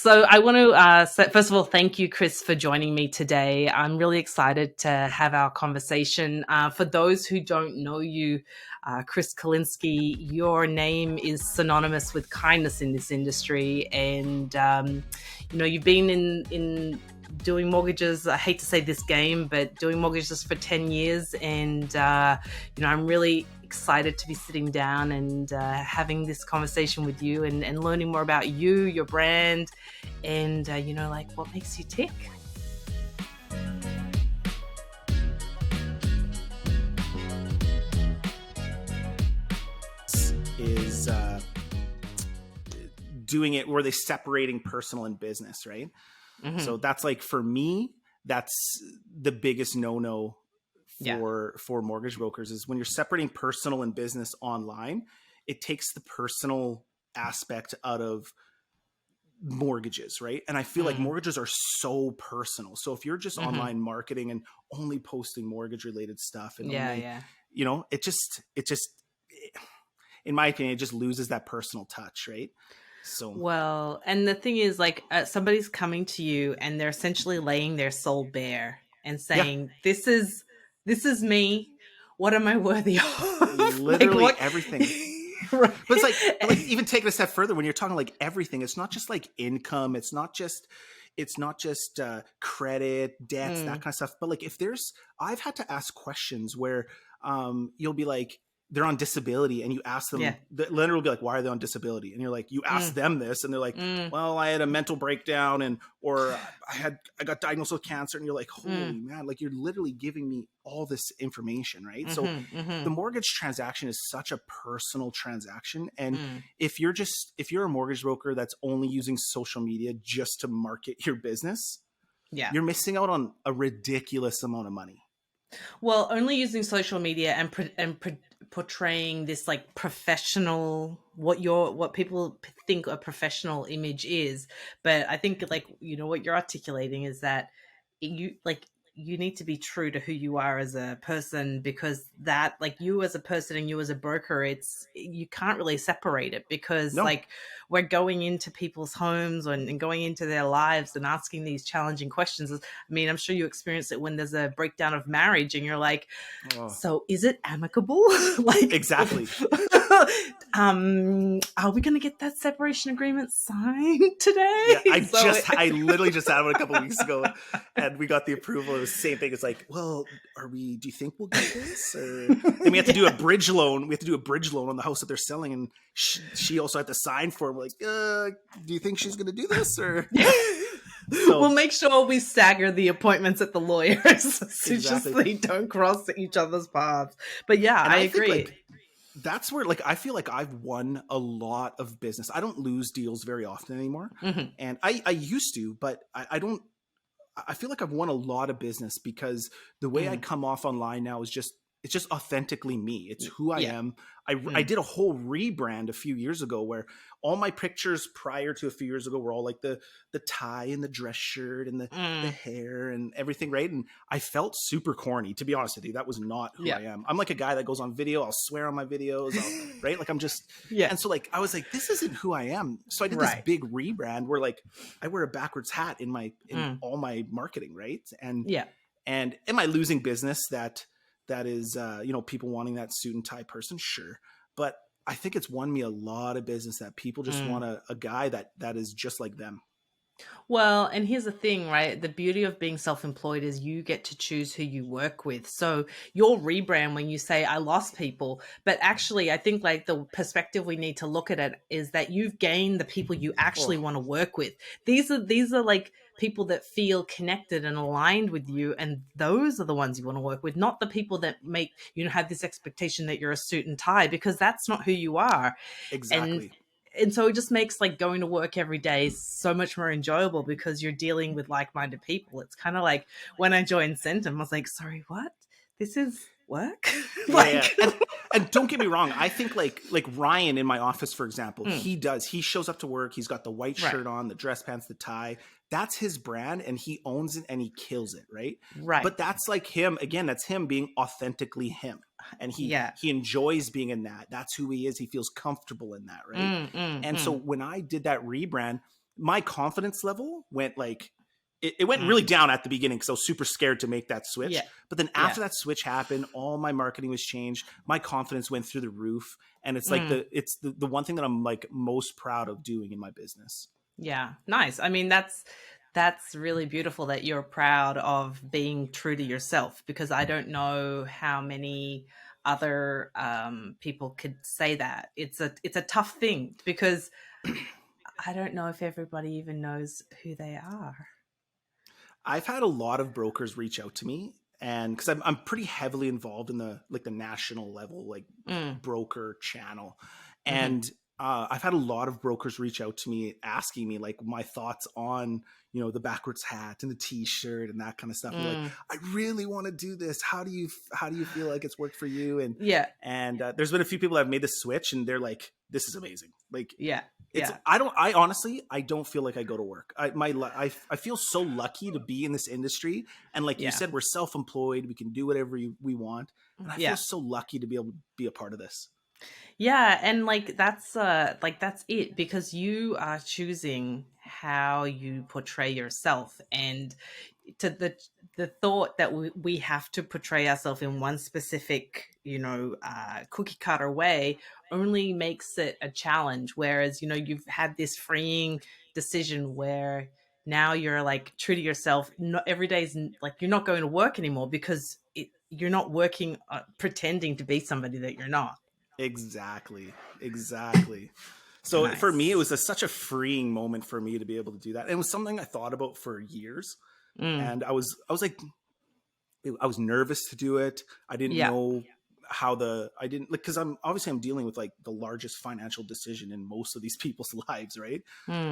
So I want to first of all, thank you, Chris, for joining me today. I'm really excited to have our conversation. For those who don't know you, Chris Kolinski, your name is synonymous with kindness in this industry, and you've been in doing mortgages. I hate to say this game, but doing mortgages for 10 years, and I'm really excited to be sitting down and having this conversation with you and learning more about you, your brand, and what makes you tick. Is doing it where they're separating personal and business, right? Mm-hmm. So that's like, for me, that's the biggest no-no for mortgage brokers, is when you're separating personal and business online, it takes the personal aspect out of mortgages, right? And I feel like mortgages are so personal. So if you're just online marketing and only posting mortgage related stuff, and it just in my opinion, it just loses that personal touch, right? So well, and the thing is, like, somebody's coming to you and they're essentially laying their soul bare and saying, this is me. What am I worthy of? Literally everything. Right. But it's like even taking a step further, when you're talking like everything, it's not just like income, it's not just credit, debts, that kind of stuff. But like, I've had to ask questions where you'll be like, they're on disability, and you ask them, the lender will be like, why are they on disability? And you're like, you ask them this, and they're like, well, I had a mental breakdown, or I got diagnosed with cancer. And you're like, holy man, like, you're literally giving me all this information, right? So the mortgage transaction is such a personal transaction. And if you're a mortgage broker that's only using social media just to market your business, you're missing out on a ridiculous amount of money. Well, only using social media and portraying this like professional, what people think a professional image is. But I think, like, what you're articulating is that you need to be true to who you are as a person, because that, like, you as a person and you as a broker, you can't really separate it, because like, we're going into people's homes and going into their lives and asking these challenging questions. I mean, I'm sure you experience it when there's a breakdown of marriage and you're like, so is it amicable? Like, exactly. Are we going to get that separation agreement signed today? Yeah, I literally just had one a couple of weeks ago, and we got the approval. It was the same thing. It's like, well, do you think we'll get this? Or and we have to do a bridge loan. We have to do a bridge loan on the house that they're selling, and she also had to sign for it. We're like, do you think she's going to do this? Or so, we'll make sure we stagger the appointments at the lawyers, so just they don't cross each other's paths. But I agree. Think, like, that's where, like, I feel like I've won a lot of business. I don't lose deals very often anymore. And I used to, but I don't. I feel like I've won a lot of business because the way I come off online now is it's just authentically me. It's who I am. I did a whole rebrand a few years ago where all my pictures prior to a few years ago were all like the tie and the dress shirt and the hair and everything, right? And I felt super corny, to be honest with you. That was not who I am. I'm like a guy that goes on video. I'll swear on my videos, right? Like, I'm just, And so, like, I was like, this isn't who I am. So I did this big rebrand where, like, I wear a backwards hat in all my marketing, right? And am I losing business that is, people wanting that suit and tie person? Sure. But I think it's won me a lot of business that people just want a guy that is just like them. Well, and here's the thing, right? The beauty of being self-employed is you get to choose who you work with. So your rebrand, when you say I lost people, but actually I think, like, the perspective we need to look at it is that you've gained the people you actually want to work with. These are like people that feel connected and aligned with you, and those are the ones you want to work with, not the people that make have this expectation that you're a suit and tie, because that's not who you are. Exactly. And so it just makes, like, going to work every day so much more enjoyable because you're dealing with like-minded people. It's kind of like when I joined Centum, I was like, sorry, what? This is work? And don't get me wrong. I think like Ryan in my office, for example, he shows up to work. He's got the white shirt on, the dress pants, the tie. That's his brand, and he owns it and he kills it. Right. But that's like him. Again, that's him being authentically him. And he enjoys being in that. That's who he is. He feels comfortable in that. Right. And so when I did that rebrand, my confidence level went like, it went really down at the beginning because I was super scared to make that switch. Yeah. But then after that switch happened, all my marketing was changed. My confidence went through the roof. And it's like the one thing that I'm like most proud of doing in my business. Yeah. Nice. I mean, that's really beautiful that you're proud of being true to yourself, because I don't know how many other people could say that. It's a tough thing, because I don't know if everybody even knows who they are. I've had a lot of brokers reach out to me, and because I'm pretty heavily involved in the like the national level like broker channel, and I've had a lot of brokers reach out to me asking me like my thoughts on, you know, the backwards hat and the t-shirt and that kind of stuff. Like, I really want to do this. How do you feel like it's worked for you? And there's been a few people that have made the switch, and they're like, this is amazing. Like, I honestly, I don't feel like I go to work. I feel so lucky to be in this industry. And like you said, we're self-employed. We can do whatever we want. And I feel so lucky to be able to be a part of this. Yeah, and like that's it, because you are choosing how you portray yourself, and to the thought that we have to portray ourselves in one specific, you know, cookie cutter way only makes it a challenge. Whereas, you know, you've had this freeing decision where now you're like true to yourself. Not every day's like you're not going to work anymore because you're not working pretending to be somebody that you're not. Exactly. So Nice. for me, it was such a freeing moment for me to be able to do that. It was something I thought about for years, and I was like, I was nervous to do it. I didn't know how I didn't like, because I'm dealing with like the largest financial decision in most of these people's lives, right?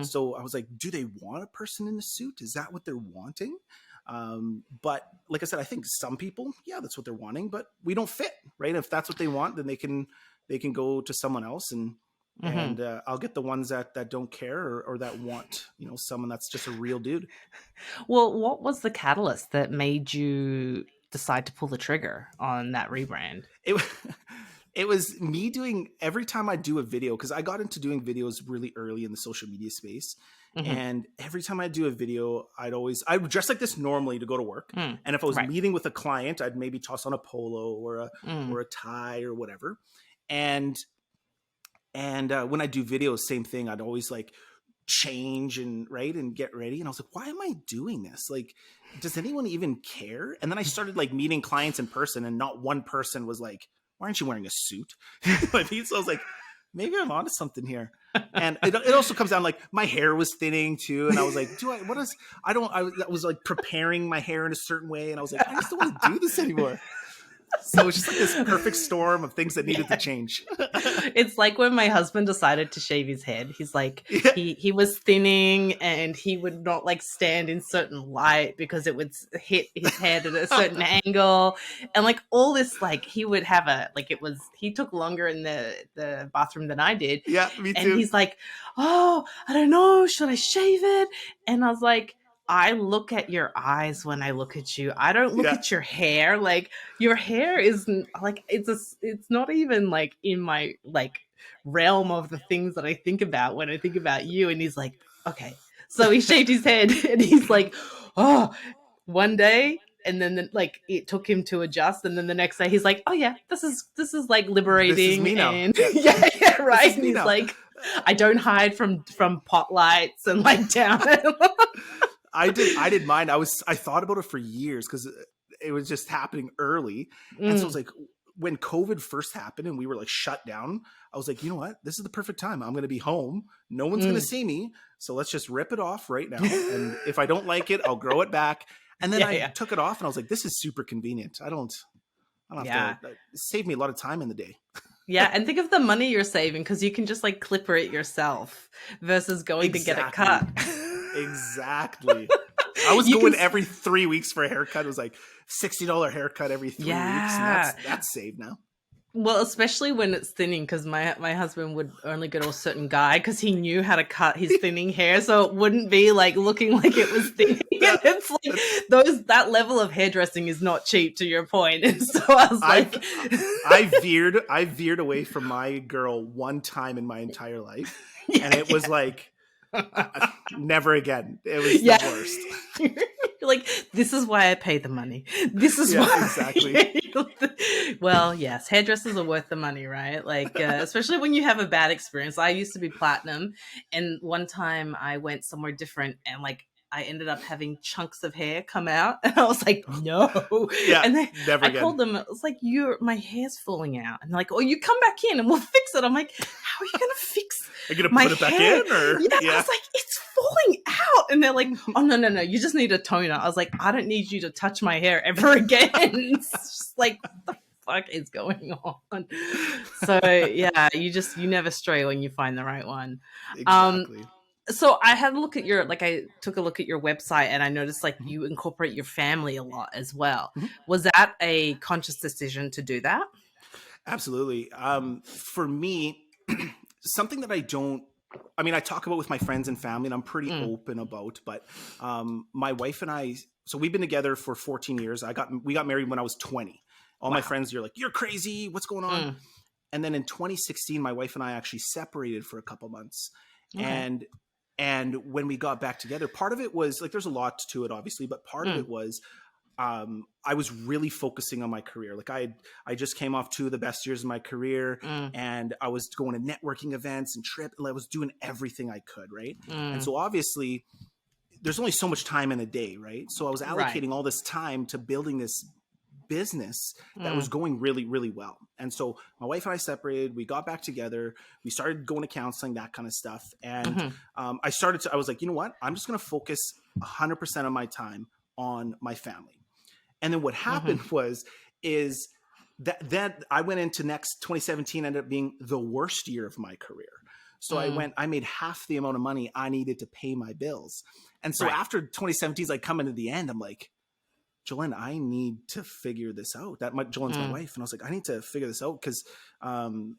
So I was like, do they want a person in a suit? Is that what they're wanting? But like I said, I think some people, that's what they're wanting, but we don't fit, right? If that's what they want, then they can go to someone else, and I'll get the ones that don't care or that want, you know, someone that's just a real dude. Well, what was the catalyst that made you decide to pull the trigger on that rebrand? It was me doing, every time I do a video, because I got into doing videos really early in the social media space. And every time I do a video, I would dress like this normally to go to work. And if I was meeting with a client, I'd maybe toss on a polo or a tie or whatever. And when I do videos, same thing. I'd always like change and get ready. And I was like, why am I doing this? Like, does anyone even care? And then I started like meeting clients in person, and not one person was like, why aren't you wearing a suit? So I was like, maybe I'm onto something here. And it also comes down like my hair was thinning too. And I was like, I was like preparing my hair in a certain way. And I was like, I just don't want to do this anymore. So it's just like this perfect storm of things that needed to change. It's like when my husband decided to shave his head. He's like, he was thinning, and he would not like stand in certain light because it would hit his head at a certain angle. And like all this, like he would have he took longer in the bathroom than I did. Yeah, me too. And he's like, oh, I don't know, should I shave it? And I was like, I look at your eyes when I look at you. I don't look at your hair. Like your hair isn't like it's not even like in my like realm of the things that I think about when I think about you. And he's like, okay. So he shaved his head, and he's like, oh, one day. And then like it took him to adjust, and then the next day he's like, oh yeah, this is like liberating. This is me now. And right. And he's now. Like, I don't hide from pot lights and like down. I did mine. I thought about it for years because it was just happening early. And so it was like when COVID first happened and we were like shut down, I was like, you know what? This is the perfect time. I'm going to be home. No one's going to see me. So let's just rip it off right now. And if I don't like it, I'll grow it back. And then I took it off, and I was like, this is super convenient. I don't have to. It saved me a lot of time in the day. Yeah, and think of the money you're saving, because you can just like clipper it yourself versus going to get it cut. Exactly. I was going every 3 weeks for a haircut. It was like $60 haircut every 3 weeks. And that's saved now. Well, especially when it's thinning, because my husband would only go to a certain guy because he knew how to cut his thinning hair, so it wouldn't be like looking like it was thinning. It's like that level of hairdressing is not cheap, to your point. And so I was like, I veered away from my girl one time in my entire life, and it was like Never again. It was the Yeah. worst. Like, this is why I pay the money. This is Yeah, why. exactly. Well, yes, hairdressers are worth the money, right? Like, especially when you have a bad experience. I used to be platinum, and one time I went somewhere different, and like I ended up having chunks of hair come out, and I was like, no. Yeah, And then never I again. called them. It was like, my hair's falling out, and they're like, oh, you come back in and we'll fix it. I'm like, how are you gonna fix Are you gonna my put it back hair? in, or Yeah, I yeah? was like, it's falling out. And they're like, oh, no, you just need a toner. I was like, I don't need you to touch my hair ever again. It's just like, what the fuck is going on? So yeah, you never stray when you find the right one. Um, Exactly. so I had a look at I took a look at your website, and I noticed like Mhm. you incorporate your family a lot as well. Mhm. Was that a conscious decision to do that? Absolutely. For me, something that I don't, I mean, I talk about with my friends and family, and I'm pretty Mm, open about, but my wife and I, so we've been together for 14 years. We got married when I was 20. All my wow. friends, you're like, you're crazy. What's going on? Mm, And then in 2016, my wife and I actually separated for a couple months. okay. And when we got back together, part of it was like, there's a lot to it, obviously, but part of Mm, it was I was really focusing on my career. Like I just came off two of the best years of my career, mm, and I was going to networking events and trip, and I was doing everything I could, right? And mm, so obviously there's only so much time in a day, right? So I was right. allocating all this time to building this business that was Mm, going really, really well. And so my wife and I separated, we got back together, we started going to counseling, that kind of stuff. And mhm, I was like, you know what? I'm just going to focus 100% of my time on my family. And then what happened mhm. is that I went into next 2017 ended up being the worst year of my career. So Mm, I made half the amount of money I needed to pay my bills. And so right. after 2017 is like coming to the end, I'm like, Jolene, I need to figure this out. Jolene's my Mm, wife. And I was like, I need to figure this out because um,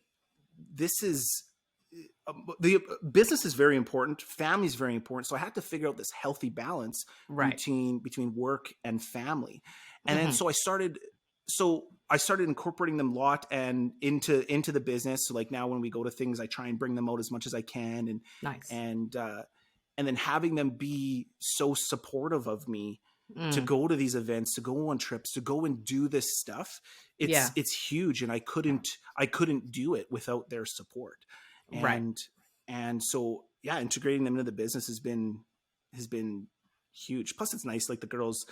this is the business is very important. Family is very important. So I had to figure out this healthy balance right. between work and family. And then Mhm. so I started incorporating them a lot and into the business. So like now when we go to things, I try and bring them out as much as I can, Nice. and and then having them be so supportive of me to Mm, go to these events, to go on trips, to go and do this stuff. yeah. It's huge, and I couldn't do it without their support. Right. And so yeah, integrating them into the business has been huge. Plus it's nice, like the girls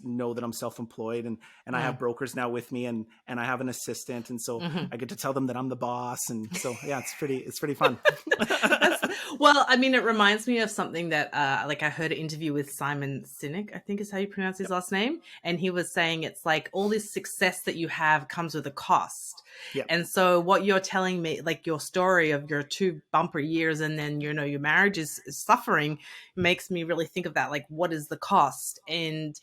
know that I'm self-employed, and I have Mm. brokers now with me, and I have an assistant, and so Mhm. I get to tell them that I'm the boss, and so yeah, it's pretty fun. That's well, I mean, it reminds me of something that like I heard an interview with Simon Sinek, I think is how you pronounce his Yep. last name, and he was saying it's like all this success that you have comes with a cost. Yep. And so what you're telling me, like your story of your two bumper years and then your marriage is suffering, makes me really think of that. Like, what is the cost? And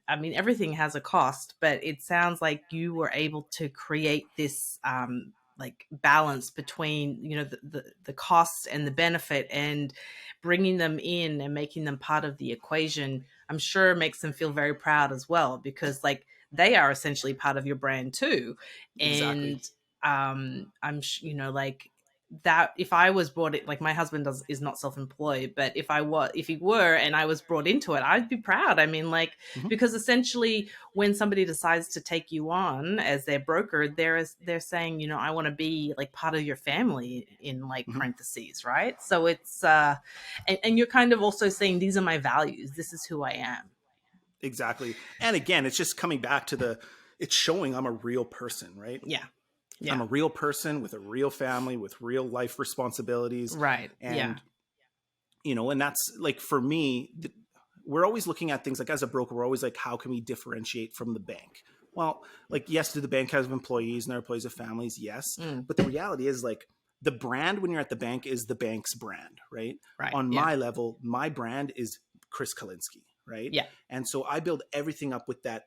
I mean, everything has a cost, but it sounds like you were able to create this like balance between the cost and the benefit, and bringing them in and making them part of the equation. I'm sure makes them feel very proud as well, because like they are essentially part of your brand too. Exactly. And like that, if I was brought it, like my husband is not self-employed, but if he were and I was brought into it, I'd be proud. I mean, like, Mhm. because essentially when somebody decides to take you on as their broker, they're saying, I want to be like part of your family, in like Mhm. parentheses, right? So it's and you're kind of also saying, these are my values, this is who I am. Exactly. And again, it's just coming back to it's showing I'm a real person, right? Yeah. I'm Yeah. a real person with a real family, with real life responsibilities. Right. Yeah. And, and that's like for me, we're always looking at things like as a broker, we're always like, how can we differentiate from the bank? Well, like, yes, do the bank have employees and their employees have families? Yes. Mm, But the reality is like the brand when you're at the bank is the bank's brand, right? right. On Yeah. my level, my brand is Chris Kolinski, right? Yeah. And so I build everything up with that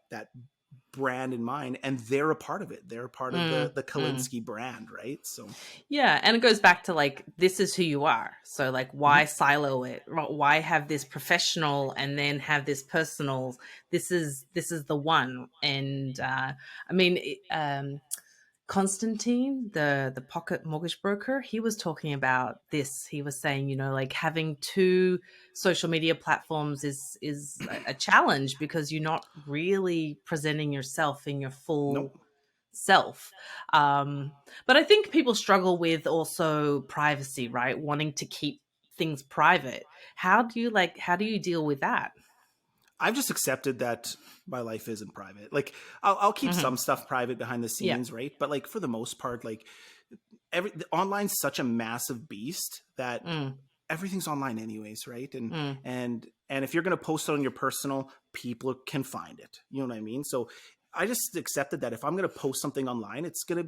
brand in mind, and they're a part of it. They're a part of Mm, the mm. Kolinski brand, right? So Yeah, and it goes back to like, this is who you are. So like, mhm, why silo it? Why have this professional and then have this personal? This is the one. And I mean, Constantine, the pocket mortgage broker, he was talking about this. He was saying, like having two social media platforms is a challenge because you're not really presenting yourself in your full Nope. self. But I think people struggle with also privacy, right? Wanting to keep things private. How do you deal with that? I've just accepted that my life isn't private. Like I'll keep Hmm. some stuff private behind the Yeah. scenes, right? But like for the most part, like the online's such a massive beast that Mm, everything's online anyways, right? And mm, and if you're going to post it on your personal, people can find it. You know what I mean? So I just accepted that if I'm going to post something online, it's going to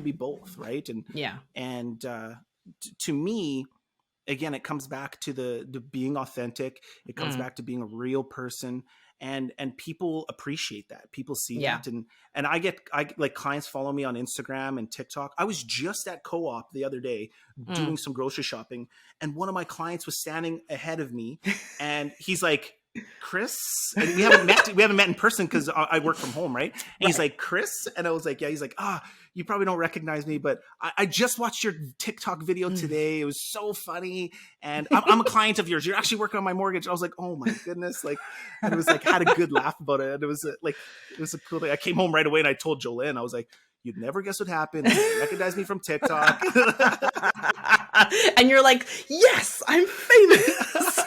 be both, right? yeah. And to me, again, it comes back to the being authentic. It comes Mm, back to being a real person, and people appreciate that. People see yeah. that, and I like clients follow me on Instagram and TikTok. I was just at Co-op the other day Mm. doing some grocery shopping, and one of my clients was standing ahead of me, and he's like, Chris, and we haven't met in person because I work from home, right? And he's Right. like, Chris, and I was like, yeah. He's like, you probably don't recognize me, but I just watched your TikTok video Mm. today. It was so funny, and I'm a client of yours. You're actually working on my mortgage. I was like, oh my goodness, like, and it was like had a good laugh about it, and it was like it was a cool thing. I came home right away and I told Jolene, I was like, you'd never guess what happened. They recognized me from TikTok. And you're like, yes, I'm famous.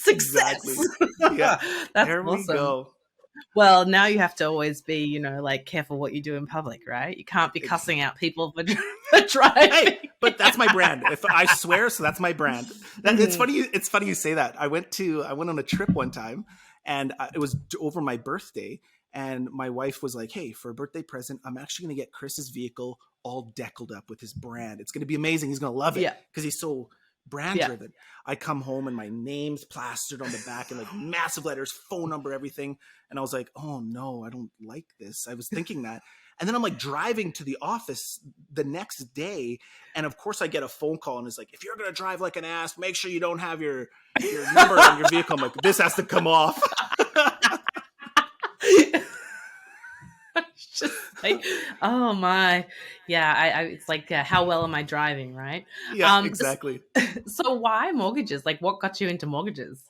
Exactly. Success. Yeah. That's There we awesome. go. Well, now you have to always be, like careful what you do in public, right? You can't be Ex- cussing out people for driving. Hey, but that's my brand. If I swear, so that's my brand. That it's Mhm. funny. It's funny you say that. I went on a trip one time, and it was over my birthday. And my wife was like, "Hey, for a birthday present, I'm actually going to get Chris's vehicle all deckled up with his brand. It's going to be amazing. He's going to love it Yeah. because he's so brand Yeah. driven." I come home and my name's plastered on the back in like massive letters, phone number, everything. And I was like, "Oh no, I don't like this." I was thinking that. And then I'm like driving to the office the next day, and of course I get a phone call, and it's like, "If you're gonna drive like an ass, make sure you don't have your number on your vehicle." I'm like, "This has to come off." It's just like, oh my, yeah. It's like, how well am I driving, right? Yeah, Um, s- exactly. so why mortgages? Like, what got you into mortgages?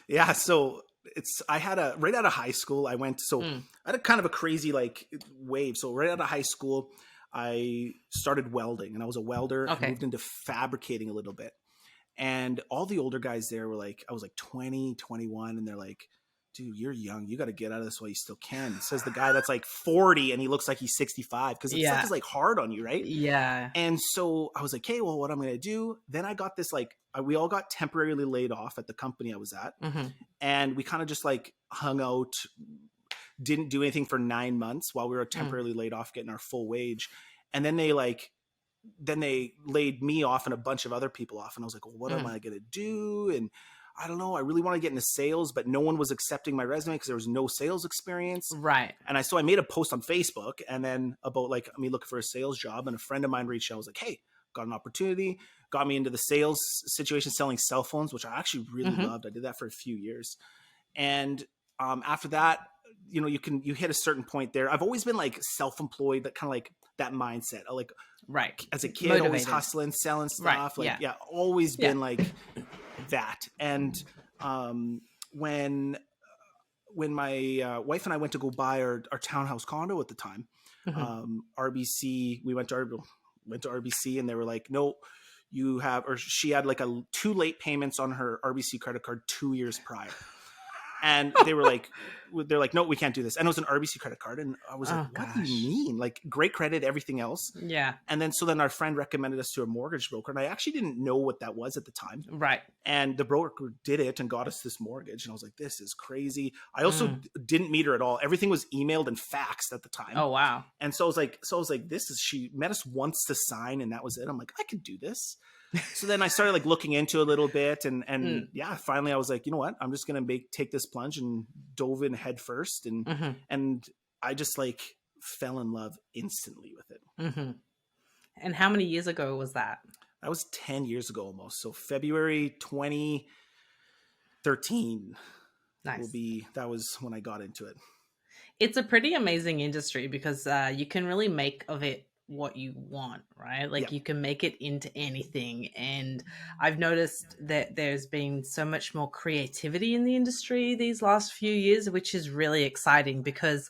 Yeah, so it's I had a right out of high school. Mm, I had a kind of a crazy like wave. So right out of high school, I started welding, and I was a welder. I okay. moved into fabricating a little bit. And all the older guys there were like, I was like 20, 21, and they're like, "Dude, you're young. You got to get out of this while you still can." Says the guy that's like 40 and he looks like he's 65 because it's stuff Yeah. is like hard on you, right? Yeah. And so I was like, "Hey, well, what I'm going to do?" Then I got this like, we all got temporarily laid off at the company I was at. Hmm. And we kind of just like hung out, didn't do anything for 9 months while we were Mm, temporarily laid off, getting our full wage. And then they laid me off and a bunch of other people off. And I was like, well, what am mm. I going to do? And I don't know. I really want to get into sales, but no one was accepting my resume because there was no sales experience. Right. So I made a post on Facebook and then about like me looking for a sales job. And a friend of mine reached out. I was like, hey, got an opportunity, got me into the sales situation, selling cell phones, which I actually really Hmm. loved. I did that for a few years. And after that, you hit a certain point there. I've always been like self-employed, that kind of like that mindset. I like Right. as a kid, always Motivated. hustling, selling Right. stuff. Like, Yeah. yeah, always Yeah. been like that. And um, when my wife and I went to go buy our townhouse condo at the time, Hmm. RBC, went to RBC, and they were like, no, she had like two late payments on her RBC credit card 2 years prior. And they're like, no, we can't do this. And it was an RBC credit card. And I was like, Oh what do you gosh. mean? Like, great credit, everything else. Yeah. And then our friend recommended us to a mortgage broker. And I actually didn't know what that was at the time. Right. And the broker did it and got us this mortgage. And I was like, this is crazy. I also Mm. didn't meet her at all. Everything was emailed and faxed at the time. Oh wow. And so I was like, she met us once to sign, and that was it. I'm like, I could do this. So then I started like looking into a little bit, and Mm. yeah, finally I was like, you know what? I'm just gonna take this plunge, and dove in head first, and Hmm. and I just like fell in love instantly with it. Hmm. And how many years ago was that? That was 10 years ago almost. So February 2013 Nice. that was when I got into it. It's a pretty amazing industry because you can really make of it what you want, right? Yeah. Like you can make it into anything. And I've noticed that there's been so much more creativity in the industry these last few years, which is really exciting because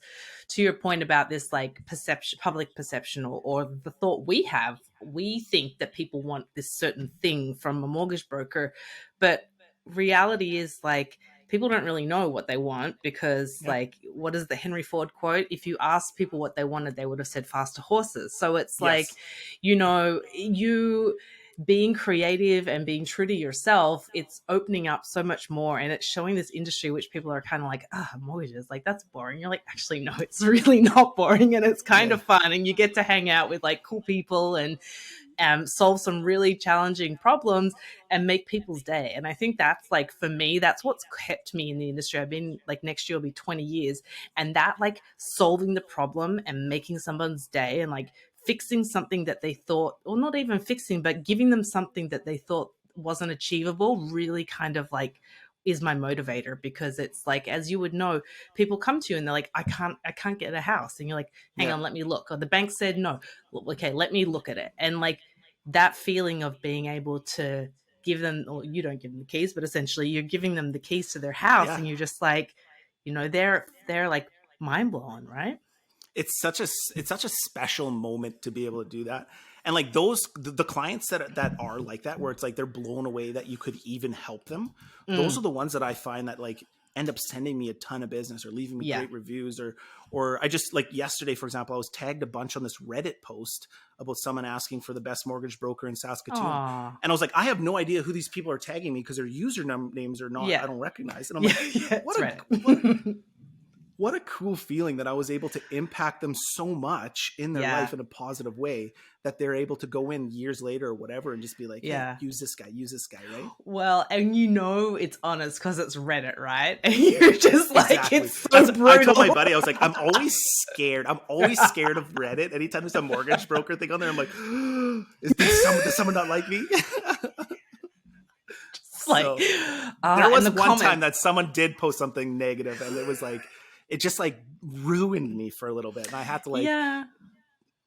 to your point about this like perception, public perception, or the thought we have, we think that people want this certain thing from a mortgage broker, but reality is like people don't really know what they want because Yeah. like what is the Henry Ford quote, if you ask people what they wanted they would have said faster horses. So it's like, Yes. you being creative and being true to yourself, it's opening up so much more, and it's showing this industry which people are kind of like, mortgages, like that's boring. You're like, actually no, it's really not boring, and it's kind Yeah. of fun, and you get to hang out with like cool people and solve some really challenging problems and make people's day. And I think that's like, for me, that's what's kept me in the industry. I've been like, next year will be 20 years. And that like solving the problem and making someone's day and like fixing something that they thought, or not even fixing, but giving them something that they thought wasn't achievable really kind of like is my motivator. Because it's like, as you would know, people come to you and they're like, I can't get a house, and you're like, hang Yeah. on, let me look, or the bank said no. Well, okay, let me look at it. And like that feeling of being able to give them, or you don't give them the keys, but essentially you're giving them the keys to their house, Yeah. and you're just like, they're like mind blown, right? It's such a special moment to be able to do that. And like the clients that are like that, where it's like they're blown away that you could even help them, those Mm, are the ones that I find that like end up sending me a ton of business or leaving me yeah. great reviews. Or I just, like yesterday for example, I was tagged a bunch on this Reddit post about someone asking for the best mortgage broker in Saskatoon, Aw. and I was like, I have no idea who these people are tagging me because their names are not, Yeah. I don't recognize. And I'm Yeah. like, Yeah, it's what a Reddit. what a cool feeling that I was able to impact them so much in their Yeah. life in a positive way that they're able to go in years later or whatever and just be like, hey, Yeah. use this guy, right? Well, and it's honest because it's Reddit, right? And you're just like, Exactly. it's so I told my brutal. buddy, I was like, I'm always scared. I'm always scared of Reddit. Anytime there's a mortgage broker thing on there, I'm like, does someone not like me? It's like, So there and was the one time comments. that someone did post something negative, and it was like, it just like ruined me for a little bit. And I had to like, Yeah.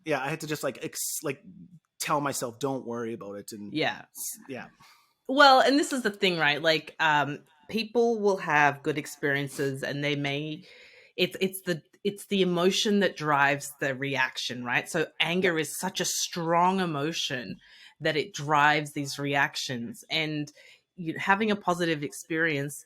yeah, I had to just like tell myself, don't worry about it. And Yeah. yeah, Well, and this is the thing, right? Like, people will have good experiences, and they may. It's the emotion that drives the reaction, right? So yeah, anger is such a strong emotion that it drives these reactions, and having a positive experience,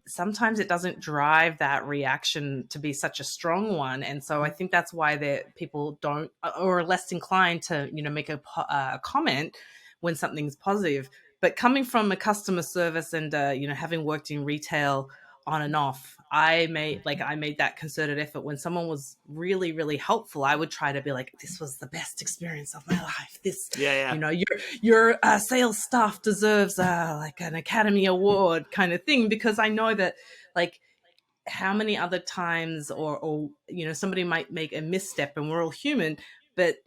sometimes it doesn't drive that reaction to be such a strong one. And so I mhm, think that's why people don't, or are less inclined to make a comment when something's positive. But coming from a customer service and having worked in retail on and off, I made that concerted effort. When someone was really really helpful, I would try to be like, this was the best experience of my life, this, yeah, yeah, your sales staff deserves like an Academy Award kind of thing, because I know that like how many other times, or somebody might make a misstep, and we're all human, but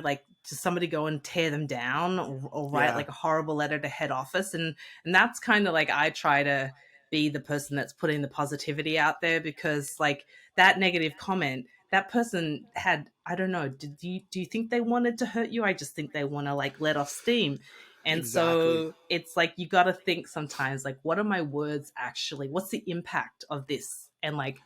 like, does somebody go and tear them down, or write yeah, like a horrible letter to head office? And that's kind of like, I try to be the person that's putting the positivity out there, because like that negative comment, that person had, I don't know, do you think they wanted to hurt you? I just think they want to like let off steam. And exactly. so it's like, you got to think sometimes, like, what are my words actually, what's the impact of this? And like,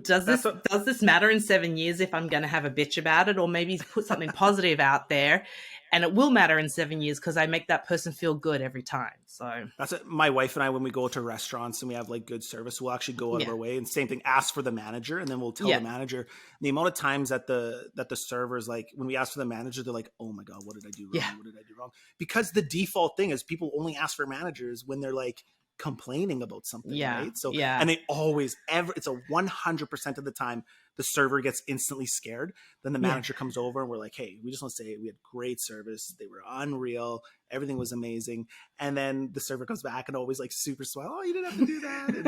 does That's this what does this matter in 7 years if I'm going to have a bitch about it? Or maybe put something positive out there, and it will matter in 7 years because I make that person feel good every time. So That's it. My wife and I, when we go to restaurants and we have like good service, we'll actually go out of yeah. our way, and same thing, ask for the manager, and then we'll tell the Yeah. manager. The amount of times that the servers, like when we ask for the manager, they're like, "Oh my god, what did I do Yeah. wrong? What did I do wrong?" Because the default thing is people only ask for managers when they're like complaining about something, Yeah. right? So, Yeah. and they always ever it's a 100% of the time the server gets instantly scared. Then the Yeah. manager comes over and we're like, "Hey, we just want to say we had great service. They were unreal. Everything was amazing." And then the server comes back and always like super swell. "Oh, you didn't have to do that." And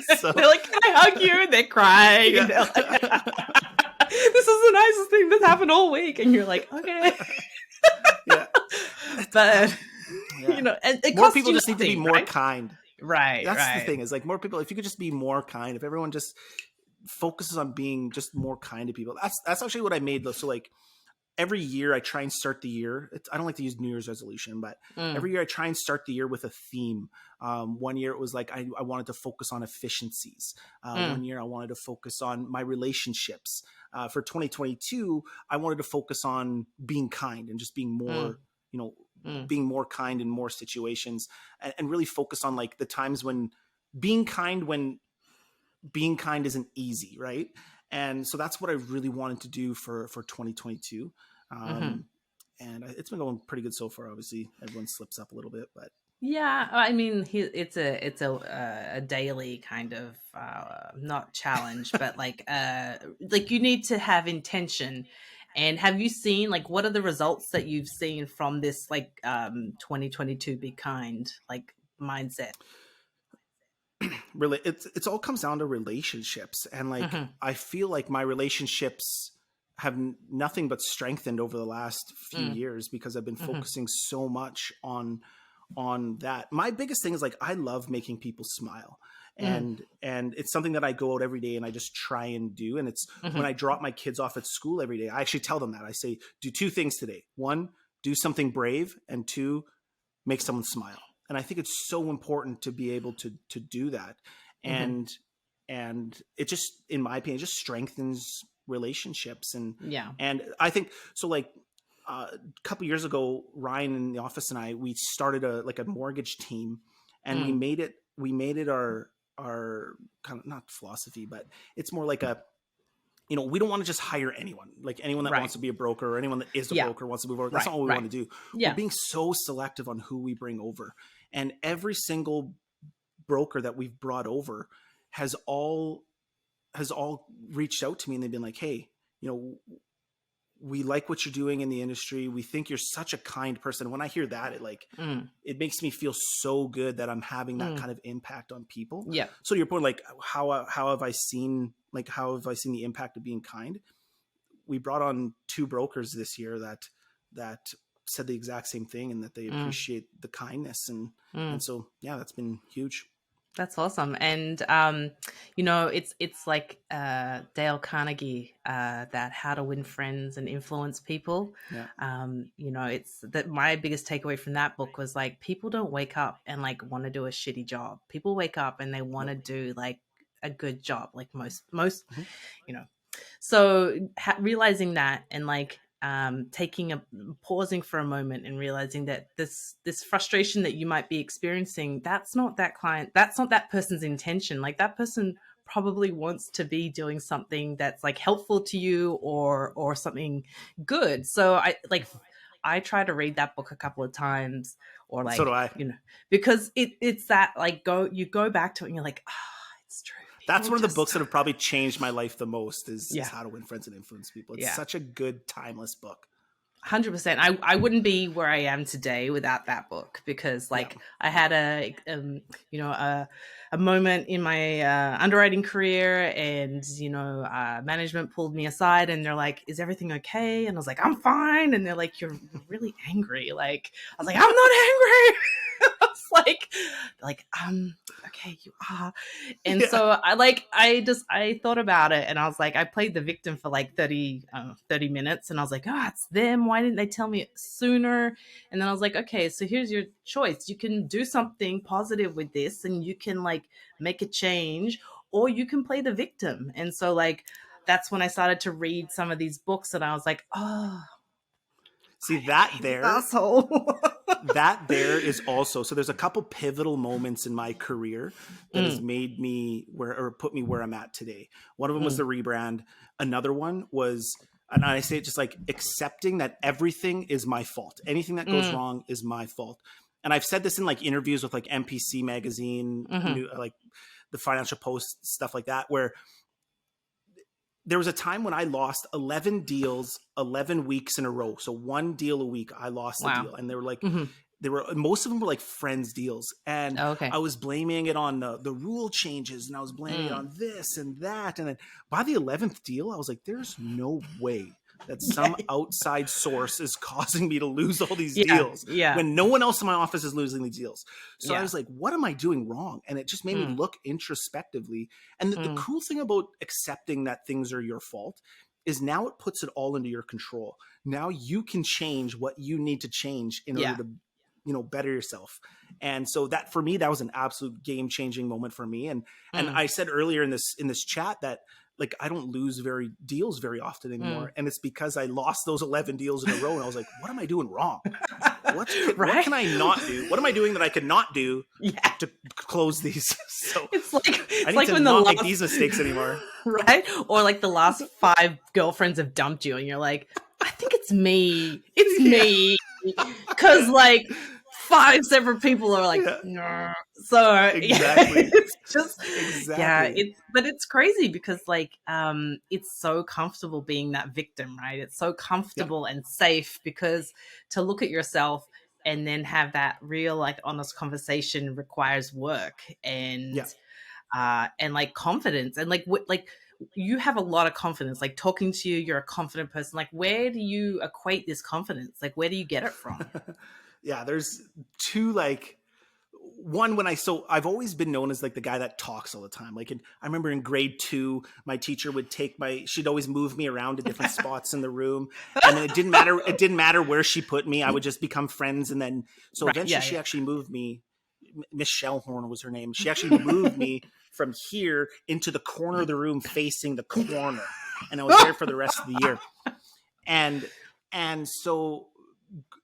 They're so, like, can I hug you? And they're crying. And yeah, they're like, this is the nicest thing that's happened all week. And you're like, okay. yeah, But, yeah. and it More costs people you just need to be nothing, more right? kind. Right, That's the right. thing, is like more people, if you could just be more kind, if everyone just focuses on being just more kind to people. That's actually what I made though. So like every year I try and start the year. I don't like to use New Year's resolution, but every year I try and start the year with a theme. One year it was like I wanted to focus on efficiencies. One year I wanted to focus on my relationships. For 2022, I wanted to focus on being kind and just being more, being more kind in more situations, and really focus on like the times when being kind isn't easy, right? And so that's what I really wanted to do for 2022. And it's been going pretty good so far. Obviously, everyone slips up a little bit, but Yeah, I mean, it's a daily kind of not challenge, but like you need to have intention. And have you seen like what are the results that you've seen from this 2022 be kind like mindset? really, it's all comes down to relationships, and like I feel like my relationships have nothing but strengthened over the last few years because I've been focusing so much on that. My biggest thing is like I love making people smile, and it's something that I go out every day and I just try and do. And it's when I drop my kids off at school every day, I actually tell them that. I say, do two things today. One, do something brave, and two, make someone smile. And I think it's so important to be able to do that. And it just, in my opinion, it just strengthens relationships. And I think so. Like a couple years ago, Ryan in the office and we started a mortgage team, and we made it our kind of, not philosophy, but it's more like we don't want to just hire anyone, like anyone that wants to be a broker or anyone that is a broker wants to move over. That's not what we want to do. We're being so selective on who we bring over. And every single broker that we've brought over has all reached out to me, and they've been like, hey, we like what you're doing in the industry. We think you're such a kind person. When I hear that, it makes me feel so good that I'm having that kind of impact on people. Yeah. So to your point, like how have I seen the impact of being kind? We brought on 2 brokers this year that said the exact same thing, and that they appreciate the kindness. And so, yeah, that's been huge. That's awesome. And, it's like Dale Carnegie, that How to Win Friends and Influence People. Yeah. It's that my biggest takeaway from that book was like, people don't wake up and like want to do a shitty job. People wake up and they want to do like a good job, like most, so realizing that, and like, pausing for a moment and realizing that this frustration that you might be experiencing, that's not that person's intention. Like that person probably wants to be doing something that's like helpful to you or something good. So I try to read that book a couple of times, or like, so do I. Because it's that like you go back to it and you're like, it's true. That's one of the books that have probably changed my life the most is How to Win Friends and Influence People. It's such a good, timeless book. 100%. I wouldn't be where I am today without that book, because I had a moment in my underwriting career, and management pulled me aside and they're like, is everything okay? And I was like, I'm fine. And they're like, you're really angry. Like I was like, I'm not angry. I was like okay, you are. And so I thought about it, and I was like, I played the victim for like 30 minutes, and I was like, it's them. Why didn't they tell me sooner? And then I was like, okay, so here's your choice. You can do something positive with this, and you can like make a change, or you can play the victim. And so like, that's when I started to read some of these books, and I was like, see that there, asshole. That there is also, so there's a couple pivotal moments in my career that has made me put me where I'm at today. One of them was the rebrand. Another one was, and I say it just like accepting that everything is my fault. Anything that goes wrong is my fault. And I've said this in like interviews with like MPC magazine, like the Financial Post, stuff like that, where there was a time when I lost 11 deals, 11 weeks in a row. So one deal a week, I lost a deal. And they were like, most of them were like friends deals. And I was blaming it on the rule changes, and I was blaming it on this and that. And then by the 11th deal, I was like, there's no way that some outside source is causing me to lose all these Yeah. deals Yeah. when no one else in my office is losing these deals. So I Yeah. was like, what am I doing wrong? And it just made me look introspectively. And the cool thing about accepting that things are your fault is now it puts it all into your control. Now you can change what you need to change in order to, better yourself. And so that, for me, that was an absolute game-changing moment for me. And I said earlier in this chat that, like, I don't lose deals very often anymore. And it's because I lost those 11 deals in a row. And I was like, what am I doing wrong? What can I not do? What am I doing that I could not do to close these? So it's I need like to when not make these mistakes anymore. Right? Or like the last 5 girlfriends have dumped you and you're like, I think it's me. It's me. Because like 5 separate people are like, nah. So Exactly. it's just, Exactly. but it's crazy because like, it's so comfortable being that victim, right? It's so comfortable and safe because to look at yourself and then have that real, like, honest conversation requires work and like confidence and like you have a lot of confidence, like talking to you, you're a confident person. Like, where do you equate this confidence? Like, where do you get it from? There's two, like, one, I've always been known as like the guy that talks all the time. Like, I remember in grade 2, my teacher would she'd always move me around to different spots in the room. And then it didn't matter where she put me. I would just become friends. And then, so eventually she actually moved me. Miss Shellhorn was her name. She actually moved me from here into the corner of the room facing the corner. And I was there for the rest of the year. And so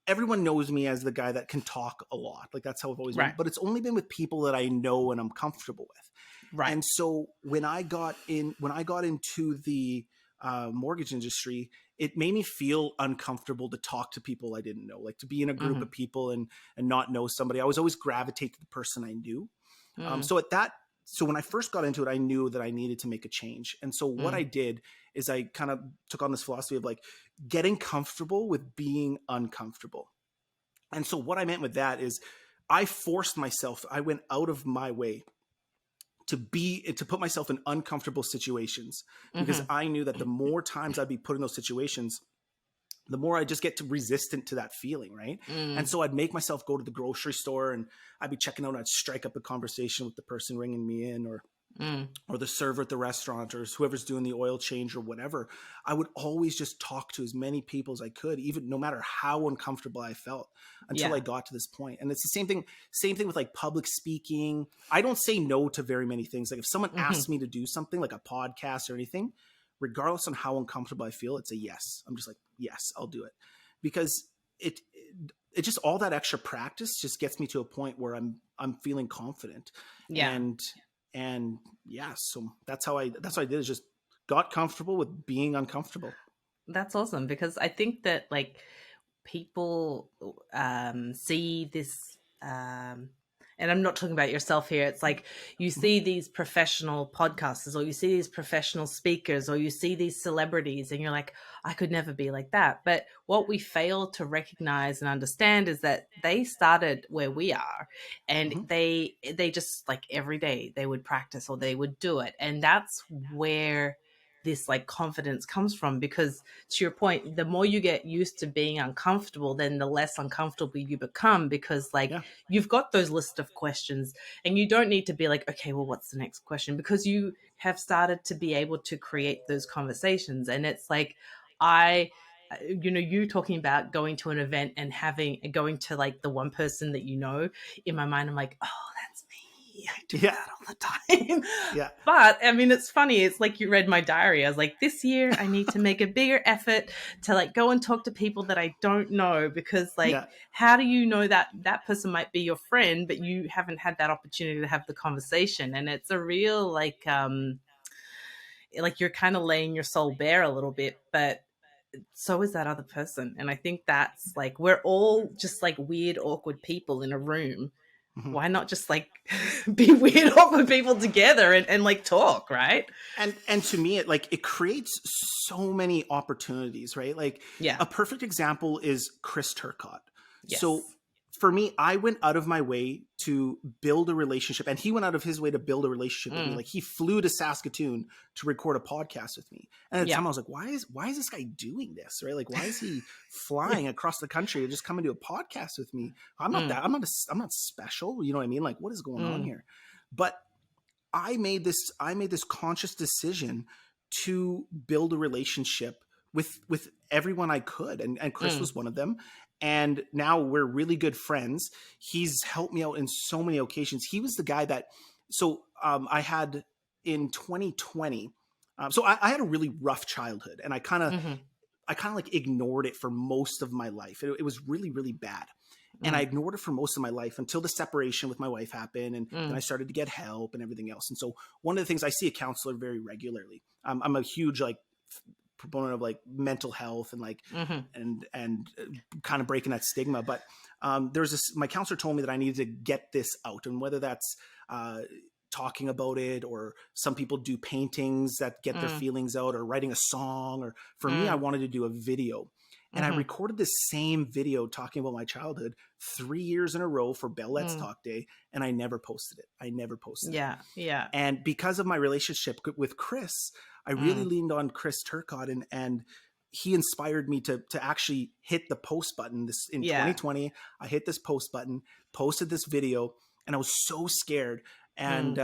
everyone knows me as the guy that can talk a lot. Like, that's how I've always been. But it's only been with people that I know and I'm comfortable with. Right. And so when I got into the mortgage industry, it made me feel uncomfortable to talk to people I didn't know, like to be in a group of people and not know somebody. I was always gravitate to the person I knew. So when I first got into it, I knew that I needed to make a change. And so what I did is I kind of took on this philosophy of like getting comfortable with being uncomfortable. And so what I meant with that is I forced myself, I went out of my way to put myself in uncomfortable situations because I knew that the more times I'd be put in those situations, the more I just get resistant to that feeling, right? And so I'd make myself go to the grocery store and I'd be checking out and I'd strike up a conversation with the person ringing me in or the server at the restaurant or whoever's doing the oil change or whatever. I would always just talk to as many people as I could, even no matter how uncomfortable I felt, until I got to this point. And it's the same thing with like public speaking. I don't say no to very many things. Like if someone asks me to do something like a podcast or anything, regardless on how uncomfortable I feel, it's a yes. I'm just like, yes, I'll do it. Because it just, all that extra practice just gets me to a point where I'm feeling confident. So that's how I did, is just got comfortable with being uncomfortable. That's awesome, because I think that like people see this and I'm not talking about yourself here. It's like you see these professional podcasters or you see these professional speakers or you see these celebrities and you're like, I could never be like that. But what we fail to recognize and understand is that they started where we are and they just like every day they would practice or they would do it. And that's where this like confidence comes from, because to your point, the more you get used to being uncomfortable, then the less uncomfortable you become, because like you've got those list of questions and you don't need to be like, okay, well, what's the next question? Because you have started to be able to create those conversations. And it's like, you talking about going to an event and going to like the one person that you know, in my mind, I'm like, oh, that's me. I do that all the time. But I mean, it's funny. It's like you read my diary. I was like, this year I need to make a bigger effort to like go and talk to people that I don't know, because like, how do you know that that person might be your friend, but you haven't had that opportunity to have the conversation? And it's a real like you're kind of laying your soul bare a little bit, but so is that other person. And I think that's like, we're all just like weird, awkward people in a room. Why not just like be weird, awkward people together and like talk, right? And to me, it creates so many opportunities, right? Like a perfect example is Chris Turcotte. Yes. So for me, I went out of my way to build a relationship, and he went out of his way to build a relationship with me. Like, he flew to Saskatoon to record a podcast with me. And at the time I was like, why is this guy doing this? Right? Like, why is he flying across the country to just come and do a podcast with me? I'm not special. You know what I mean? Like, what is going on here? But I made this conscious decision to build a relationship with everyone I could. And Chris was one of them. And now we're really good friends. He's helped me out in so many occasions. He was the guy that, I had in 2020. I had a really rough childhood, and I kind of like ignored it for most of my life. It was really, really bad. And I ignored it for most of my life until the separation with my wife happened. And then I started to get help and everything else. And so one of the things, I see a counselor very regularly. I'm a huge like proponent of like mental health and like, and kind of breaking that stigma. But my counselor told me that I needed to get this out, and whether that's talking about it, or some people do paintings that get their feelings out, or writing a song, or for me, I wanted to do a video. And I recorded this same video talking about my childhood 3 years in a row for Bell Let's Talk Day. And I never posted it. Yeah. Yeah. And because of my relationship with Chris, I really leaned on Chris Turcotte, and he inspired me to actually hit the post button. This in 2020, I hit this post button, posted this video, and I was so scared. And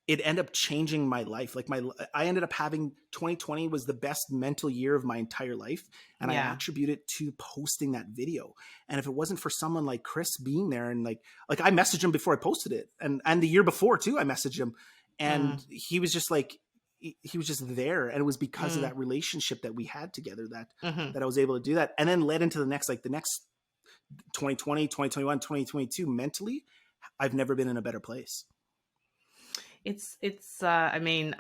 it ended up changing my life. Like I ended up having 2020 was the best mental year of my entire life. And I attribute it to posting that video. And if it wasn't for someone like Chris being there, and like I messaged him before I posted it, and the year before too, I messaged him, and he was just like, he was just there. And it was because of that relationship that we had together that I was able to do that. And then led into the next 2020, 2021, 2022, mentally, I've never been in a better place. I mean,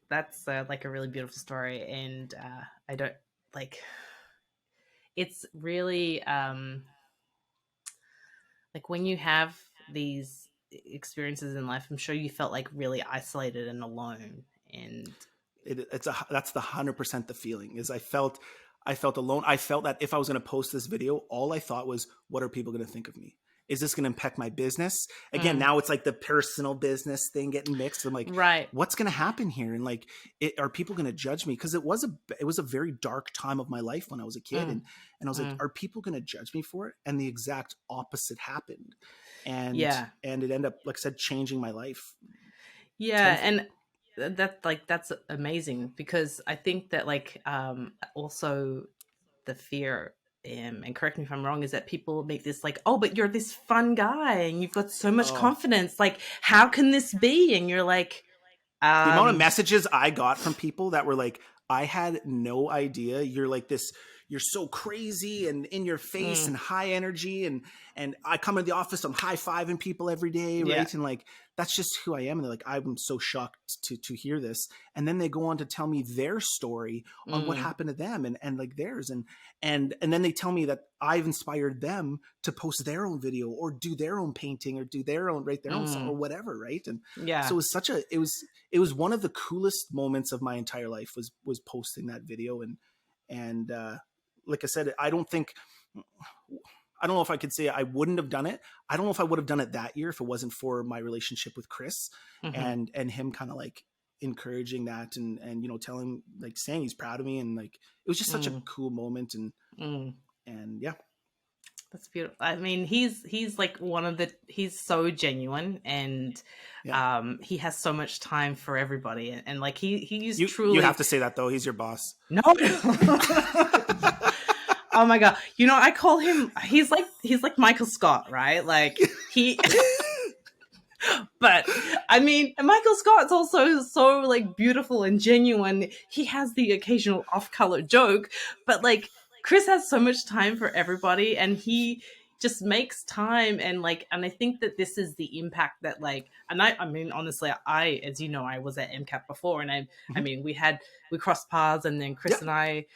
that's like a really beautiful story. And I don't like, it's really like when you have these experiences in life, I'm sure you felt like really isolated and alone. And that's the 100% the feeling is I felt alone. I felt that if I was going to post this video, all I thought was, what are people going to think of me? Is this going to impact my business? Again, now it's like the personal business thing getting mixed. I'm like, what's going to happen here? And like, are people going to judge me? Because it was a very dark time of my life when I was a kid. And I was like, are people going to judge me for it? And the exact opposite happened. And it ended up, like I said, changing my life. Yeah. And that's amazing, because I think that like, also the fear, and correct me if I'm wrong, is that people make this like, oh, but you're this fun guy and you've got so much confidence. Like, how can this be? And you're like, the amount of messages I got from people that were like, I had no idea you're like this. You're so crazy and in your face and high energy. And I come into the office, I'm high-fiving people every day. Right. Yeah. And like, that's just who I am. And they're like, I'm so shocked to hear this. And then they go on to tell me their story on what happened to them and like theirs. And then they tell me that I've inspired them to post their own video or do their own painting or do their own, write their own song or whatever. Right. And so it was one of the coolest moments of my entire life was posting that video. And like I said, I don't know if I could say I wouldn't have done it. I don't know if I would have done it that year if it wasn't for my relationship with Chris and him kind of like encouraging that and telling, like, saying he's proud of me. And like, it was just such a cool moment. And yeah. That's beautiful. I mean, he's like he's so genuine, and he has so much time for everybody. And like he's truly. You have to say that though. He's your boss. No. Oh my God. I call him, he's like Michael Scott, right? Like but I mean, Michael Scott's also so like beautiful and genuine. He has the occasional off-color joke, but like Chris has so much time for everybody, and he just makes time. And I think that this is the impact that I mean, honestly, as you know, I was at MCAP before, and I mean, we crossed paths, and then Chris and I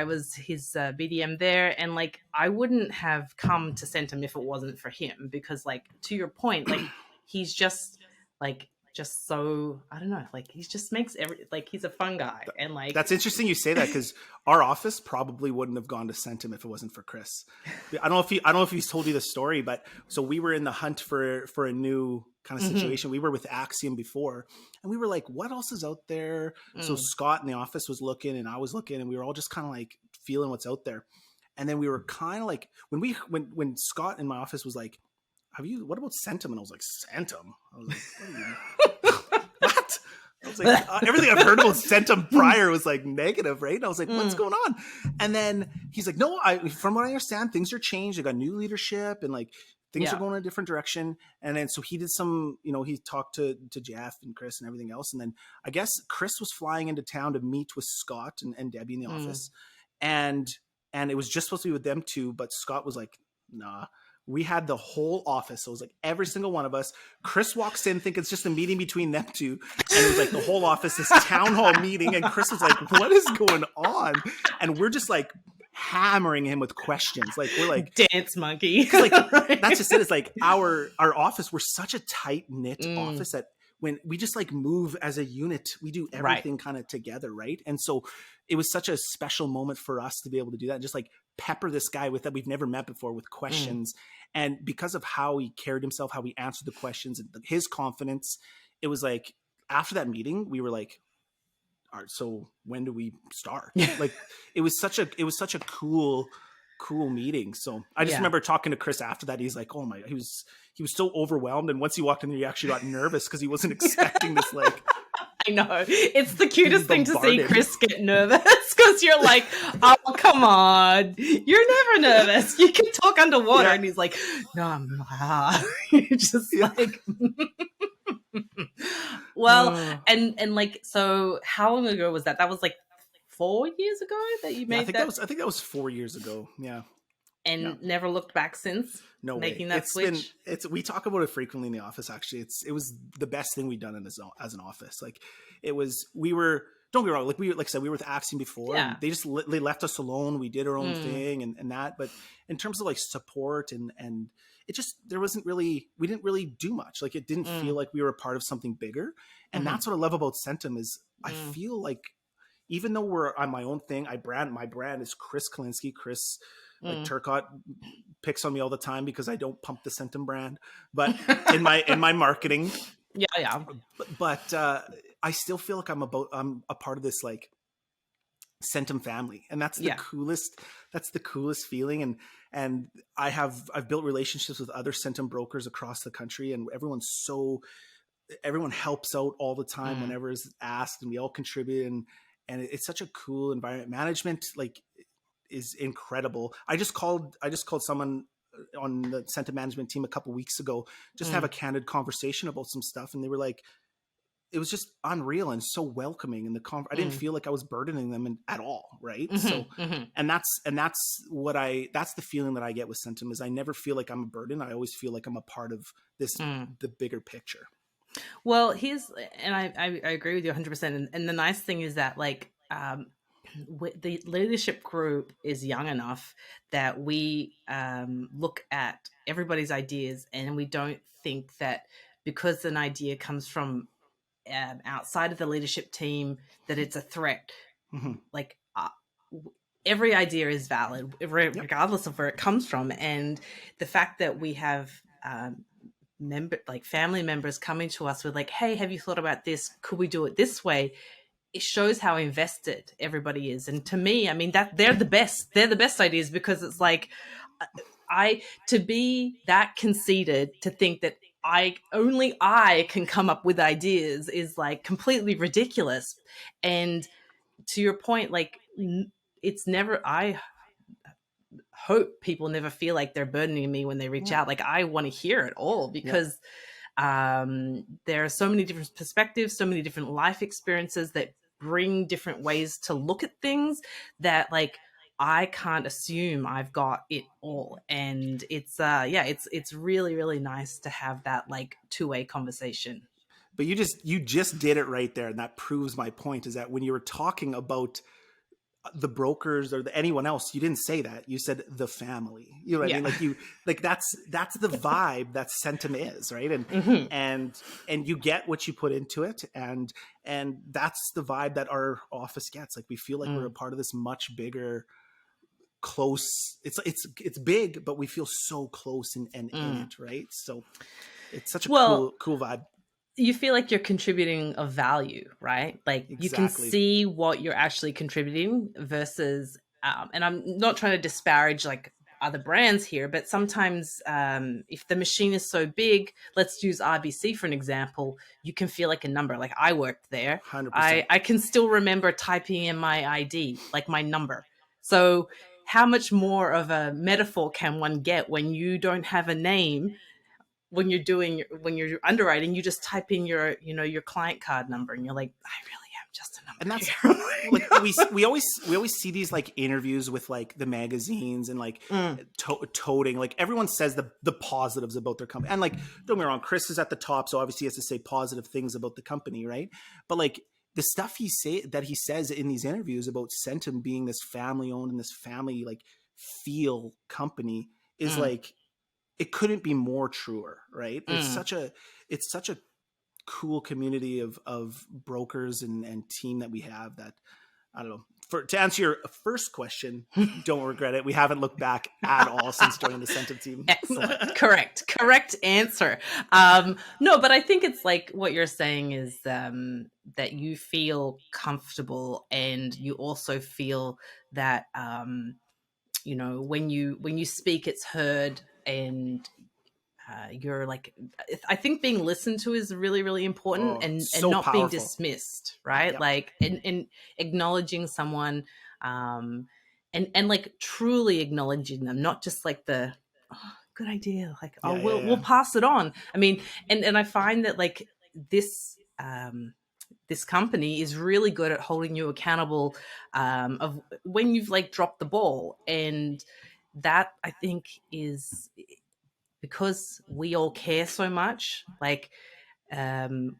was his BDM there, and like, I wouldn't have come to Centum if it wasn't for him, because like, to your point, like, he's just like just so, I don't know, like he just makes like he's a fun guy, and like That's interesting you say that, because our office probably wouldn't have gone to Centum if it wasn't for Chris. I don't know if he's told you the story, but so we were in the hunt for a new kind of situation. We were with Axiom before, and we were like, what else is out there? So Scott in the office was looking, and I was looking, and we were all just kind of like feeling what's out there. And then we were kind of like, when Scott in my office was like, what about Centum? And I was like, Centum? I was like, what do you what? I was like, everything I've heard about Centum prior was like negative, right? And I was like, what's going on? And then he's like, no, from what I understand, things are changed. They got new leadership, and like things are going in a different direction. And then so he did some, he talked to Jeff and Chris and everything else. And then I guess Chris was flying into town to meet with Scott and Debbie in the office. And it was just supposed to be with them two, but Scott was like, nah. We had the whole office. So it was like every single one of us. Chris walks in, think it's just a meeting between them two. And it was like the whole office, this town hall meeting. And Chris was like, what is going on? And we're just like hammering him with questions. Like, we're like, dance monkey. Like, that's just it. It's like our office, we're such a tight knit office that when we just like move as a unit, we do everything kind of together. Right. And so it was such a special moment for us to be able to do that. And just like pepper this guy with that we've never met before with questions. And because of how he carried himself, how he answered the questions, and his confidence, it was like after that meeting, we were like, all right, so when do we start? Like it was such a cool meeting. So I just remember talking to Chris after that. He's like, oh my, he was so overwhelmed. And once he walked in there, he actually got nervous because he wasn't expecting this, like, I know. It's the cutest thing to see Chris get nervous, because you're like, oh, come on. You're never nervous. You can talk underwater. And he's like, no, I'm not. You're just like, well, and like, so how long ago was that? That was like 4 years ago that you made that? I think that was 4 years ago. Yeah. And never looked back since. No making way. That switch. We talk about it frequently in the office. Actually, it was the best thing we've done as an office. Like don't be wrong. Like like I said, we were with Axiom before. Yeah. And they left us alone. We did our own thing and that. But in terms of like support and it just, we didn't really do much. Like it didn't feel like we were a part of something bigger. And that's what I love about Centum is I feel like even though we're on my own thing, my brand is Chris Kolinski. Chris, like Turcotte picks on me all the time because I don't pump the Centum brand, but in my marketing, but I still feel like I'm a part of this like Centum family, and that's the coolest. That's the coolest feeling, and I've built relationships with other Centum brokers across the country, and everyone helps out all the time whenever is asked, and we all contribute, and it's such a cool environment. Management like is incredible. I just called someone on the Centum management team a couple weeks ago just to have a candid conversation about some stuff, and they were like, it was just unreal and so welcoming. And I didn't feel like I was burdening them at all. Right. So, and that's the feeling that I get with Centum is I never feel like I'm a burden. I always feel like I'm a part of this, the bigger picture. Well, I agree with you 100%. And the nice thing is that like, the leadership group is young enough that we look at everybody's ideas, and we don't think that because an idea comes from outside of the leadership team that it's a threat. Like every idea is valid regardless of where it comes from. And the fact that we have family members coming to us with like, hey, have you thought about this? Could we do it this way? It shows how invested everybody is. And to me, I mean, that they're the best ideas, because it's like to be that conceited to think that only I can come up with ideas is like completely ridiculous. And to your point, like it's never, I hope people never feel like they're burdening me when they reach out. Like I want to hear it all, because there are so many different perspectives, so many different life experiences that bring different ways to look at things that like I can't assume I've got it all. And it's really, really nice to have that like two-way conversation. But you just did it right there, and that proves my point, is that when you were talking about the brokers or anyone else. You didn't say that. You said the family. You know what I Yeah. mean? Like that's the vibe that Centum is, right? Mm-hmm. And you get what you put into it, and that's the vibe that our office gets. Like we feel like we're a part of this much bigger, close. It's big, but we feel so close and in it, right? So it's such a Well, cool vibe. you feel like you're contributing a value, right? Like you can Exactly. see what you're actually contributing versus, and I'm not trying to disparage like other brands here, but sometimes if the machine is so big, let's use RBC for an example, you can feel like a number. Like I worked there. 100%. I can still remember typing in my ID, like my number. So how much more of a metaphor can one get when you don't have a name? When you're underwriting, you just type in your client card number, and you're like, I really am just a And number that's here. like we always see these like interviews with like the magazines and like toting, like everyone says the positives about their company, and like don't get me wrong, Chris is at the top, so obviously he has to say positive things about the company, right? But like the stuff he says in these interviews about Centum being this family owned and this family like feel company is like, it couldn't be more truer, right? It's such a cool community of brokers and team that we have that, I don't know. To answer your first question, don't regret it. We haven't looked back at all since joining the Centum team. Excellent. Correct answer. No, but I think it's like what you're saying is that you feel comfortable, and you also feel that when you speak, it's heard, and you're like, I think being listened to is really, really important, Oh, and so not being powerful. dismissed, right? Yep. Like, and acknowledging someone, and like truly acknowledging them, not just like the, oh, good idea, like, oh, we'll pass it on. I mean, and I find that like this company is really good at holding you accountable of when you've like dropped the ball, and that I think is because we all care so much. Like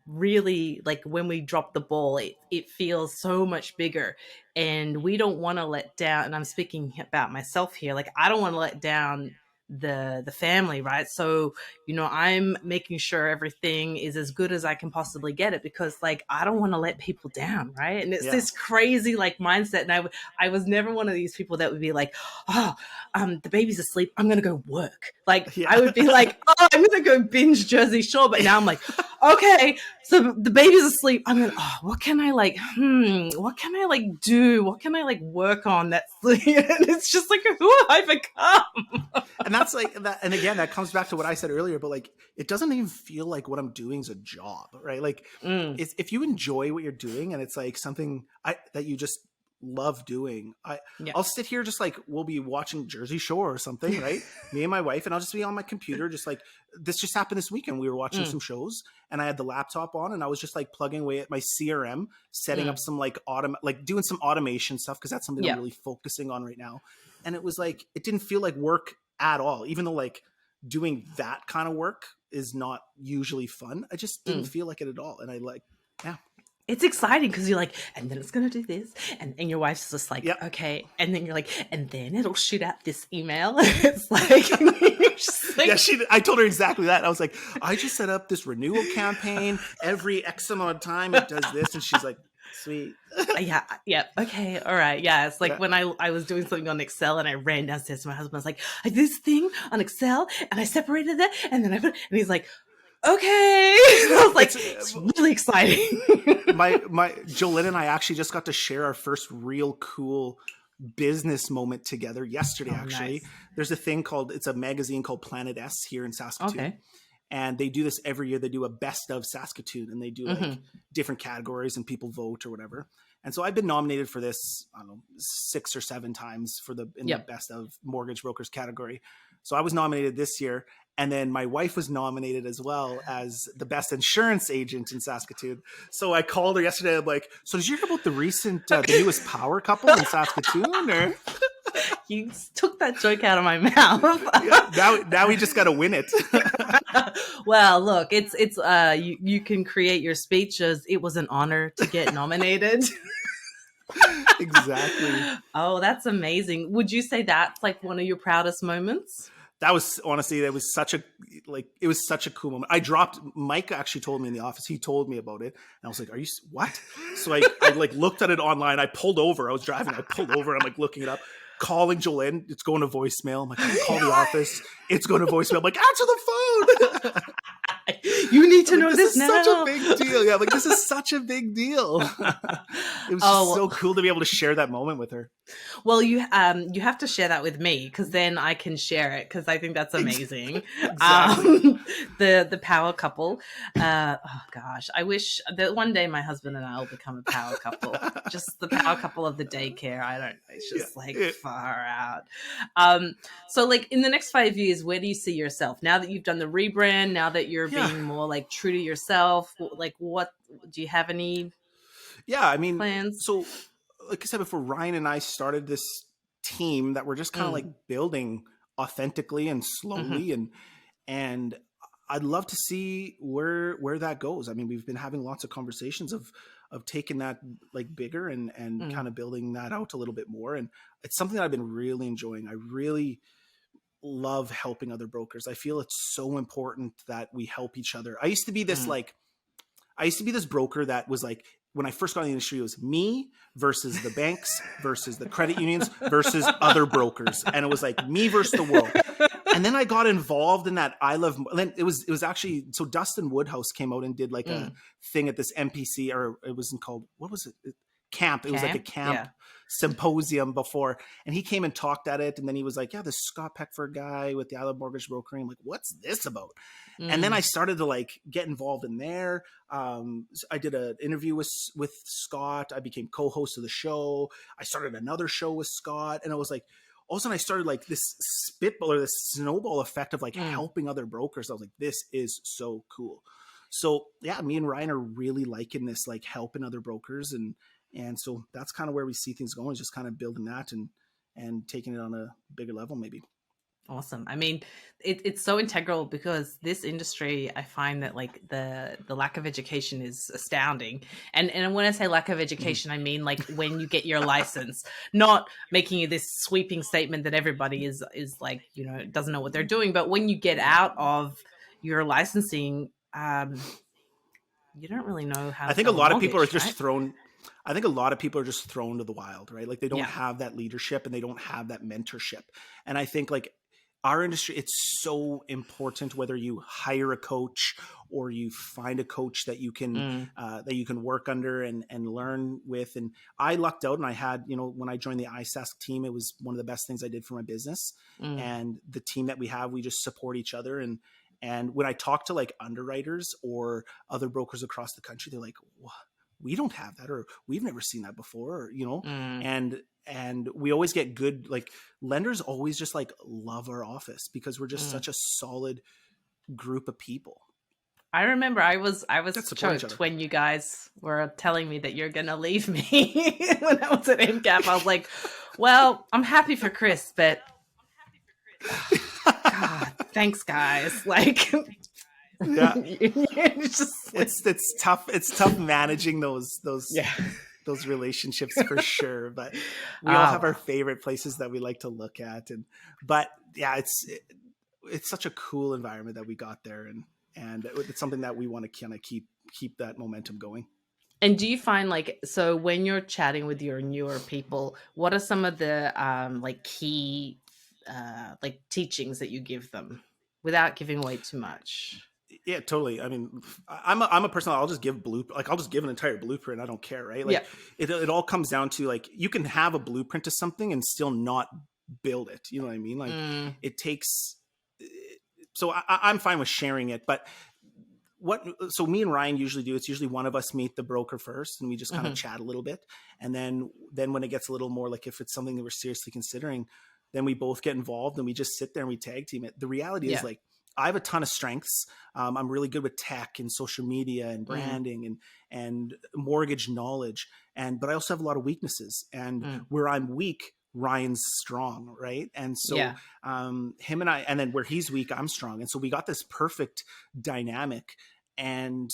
really, like when we drop the ball, it feels so much bigger, and we don't want to let down, and I'm speaking about myself here, like I don't want to let down the family, right? So I'm making sure everything is as good as I can possibly get it, because like I don't want to let people down, right? And it's this crazy like mindset, and I was never one of these people that would be like, oh, the baby's asleep, I'm gonna go work. Like I would be like, oh, I'm gonna go binge Jersey Shore. But now I'm like, okay, so the baby's asleep, I'm gonna, oh, what can I like do, what can I like work on that's and it's just like, who have I become? And that's like that, and again, that comes back to what I said earlier, but like it doesn't even feel like what I'm doing is a job, right? Like if you enjoy what you're doing and it's like something that you just love doing, I'll sit here, just like we'll be watching Jersey Shore or something, right? Me and my wife, and I'll just be on my computer, just like this just happened this weekend. We were watching some shows, and I had the laptop on, and I was just like plugging away at my CRM, setting up some like doing some automation stuff, because that's something I'm really focusing on right now. And it was like, it didn't feel like work at all, even though like doing that kind of work is not usually fun. I just didn't feel like it at all. And I like, it's exciting because you're like, and then it's going to do this. And your wife's just like, okay. And then you're like, and then it'll shoot out this email. It's like, I told her exactly that. I was like, I just set up this renewal campaign. Every X amount of time it does this. And she's like, sweet. Yeah. Okay. All right. Yeah. It's like when I was doing something on Excel, and I ran downstairs to my husband. I was like, I did this thing on Excel, and I separated that, and then and he's like, okay. I was like, it's really exciting. my Jolene and I actually just got to share our first real cool business moment together yesterday. Actually, nice. There's it's a magazine called Planet S here in Saskatoon. Okay. And they do this every year. They do a best of Saskatoon, and they do like different categories, and people vote or whatever. And so I've been nominated for this, I don't know, 6 or 7 times for the best of mortgage brokers category. So I was nominated this year. And then my wife was nominated as well as the best insurance agent in Saskatoon. So I called her yesterday. I'm like, so did you hear about the recent, the newest power couple in Saskatoon? Or you took that joke out of my mouth. Now we just got to win it. Well, look, it's you can create your speech as it was an honor to get nominated. Exactly. Oh, that's amazing. Would you say that's like one of your proudest moments? That was honestly, that was such a, like, it was such a cool moment. I dropped, Mike actually told me in the office, he told me about it. And I was like, are you, what? So I like looked at it online. I pulled over. I was driving. I pulled over. I'm like looking it up, calling Jolene. It's going to voicemail. I'm like, I'm gonna call the office. It's going to voicemail. I'm like, answer the phone. You need to I'm like, know this this is such a now. big deal. Yeah, like, this is such a big deal. It was just Oh, so cool to be able to share that moment with her. well, you have to share that with me because then I can share it because I think that's amazing. Exactly. The power couple. Oh gosh, I wish that one day my husband and I will become a power couple. Just the power couple of the daycare. I don't. It's Yeah. just like Yeah. far out. So like in the next 5 years, where do you see yourself now that you've done the rebrand? Now that you're Yeah. being more like true to yourself, like what do you have any Yeah. I mean, plans? so like I said before, Ryan and I started this team that we're just kind of Mm, like building authentically and hmm slowly, and I'd love to see where that goes. I mean, we've been having lots of conversations of taking that like bigger and mm, kind of building that out a little bit more, and it's something that I've been really enjoying. I really love helping other brokers. I feel it's so important that we help each other. mm. I used to be this broker that was like, when I first got in the industry, it was me versus the banks versus the credit unions versus other brokers. And it was like me versus the world. And then I got involved in that. It was actually, so Dustin Woodhouse came out and did like a Mm. thing at this NPC, or it wasn't called, what was it? Camp. It was like a Camp? camp Yeah. symposium before, and he came and talked at it. And then he was like, yeah, this Scott Peckford guy with the Island Mortgage Brokering. I'm like, what's this about? And then I Mm. started to like get involved in there. I did an interview with Scott. I became co-host of the show. I started another show with Scott, and it was like, all of a sudden I started like this spitball or this snowball effect of like Mm. helping other brokers. I was like, this is so cool. So yeah, me and Ryan are really liking this, like helping other brokers, and so that's kind of where we see things going, is just kind of building that and taking it on a bigger level maybe. Awesome. I mean, it's so integral because this industry, I find that like the lack of education is astounding. And when I say lack of Mhm. education, I mean like when you get your license, not making it this sweeping statement that everybody is like, you know, doesn't know what they're doing. But when you get out of your licensing, you don't really know how I to think a sell a lot of people are mortgage, just right? thrown. I think a lot of people are just thrown to the wild, right? Like they don't Yeah. have that leadership and they don't have that mentorship. And I think like our industry, it's so important whether you hire a coach or you find a coach Mm, that you can work under and learn with. And I lucked out, and I had, when I joined the ISASC team, it was one of the best things I did for my business. mm, And the team that we have, we just support each other. And when I talk to like underwriters or other brokers across the country, they're like, we don't have that, or we've never seen that before, mm, and we always get good, like, lenders always just like love our office because we're just mm. such a solid group of people I remember I was that support each choked other. when you guys were telling me that you're gonna leave me when I was at MCAP. I was like, well, I'm happy for Chris, but God, thanks guys. Like Yeah, it's just like it's tough managing those yeah. those relationships for sure, but we all Ah have our well. favorite places that we like to look at. But yeah, it's such a cool environment that we got there, and it's something that we want to kind of keep that momentum going. And do you find like so when you're chatting with your newer people, what are some of the like key like teachings that you give them without giving away too much? Yeah, totally. I mean, I'm a person. I'll just give I'll just give an entire blueprint. I don't care, right? Like Yeah. it all comes down to, like, you can have a blueprint to something and still not build it. You know what I mean? Like Mm, it takes. So I'm fine with sharing it, but what so me and Ryan usually do, it's usually one of us meet the broker first and we just kind of mhm. chat a little bit, and then when it gets a little more, like, if it's something that we're seriously considering, then we both get involved and we just sit there and we tag team it. The reality is, Yeah. like, I have a ton of strengths. I'm really good with tech and social media and Mm, branding and mortgage knowledge, but I also have a lot of weaknesses, and mm. where I'm weak, Ryan's strong, right? And so Yeah. him and I, and then where he's weak, I'm strong, and so we got this perfect dynamic. And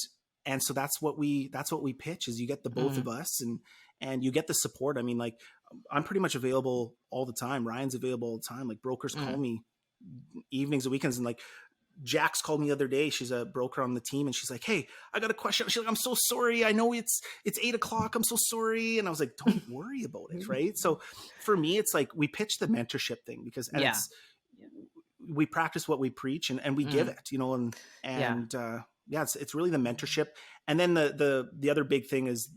so that's what we pitch, is you get the both Mm, of us, and you get the support. I mean, like, I'm pretty much available all the time. Ryan's available all the time. Like, brokers call me evenings and weekends, and like, Jax called me the other day. She's a broker on the team, and she's like, "Hey, I got a question." She's like, "I'm so sorry. I know it's 8 o'clock. I'm so sorry." And I was like, "Don't worry about it, right?" So for me, it's like we pitch the mentorship thing because, and Yeah. it's, we practice what we preach, and we give it, yeah, it's really the mentorship. And then the other big thing is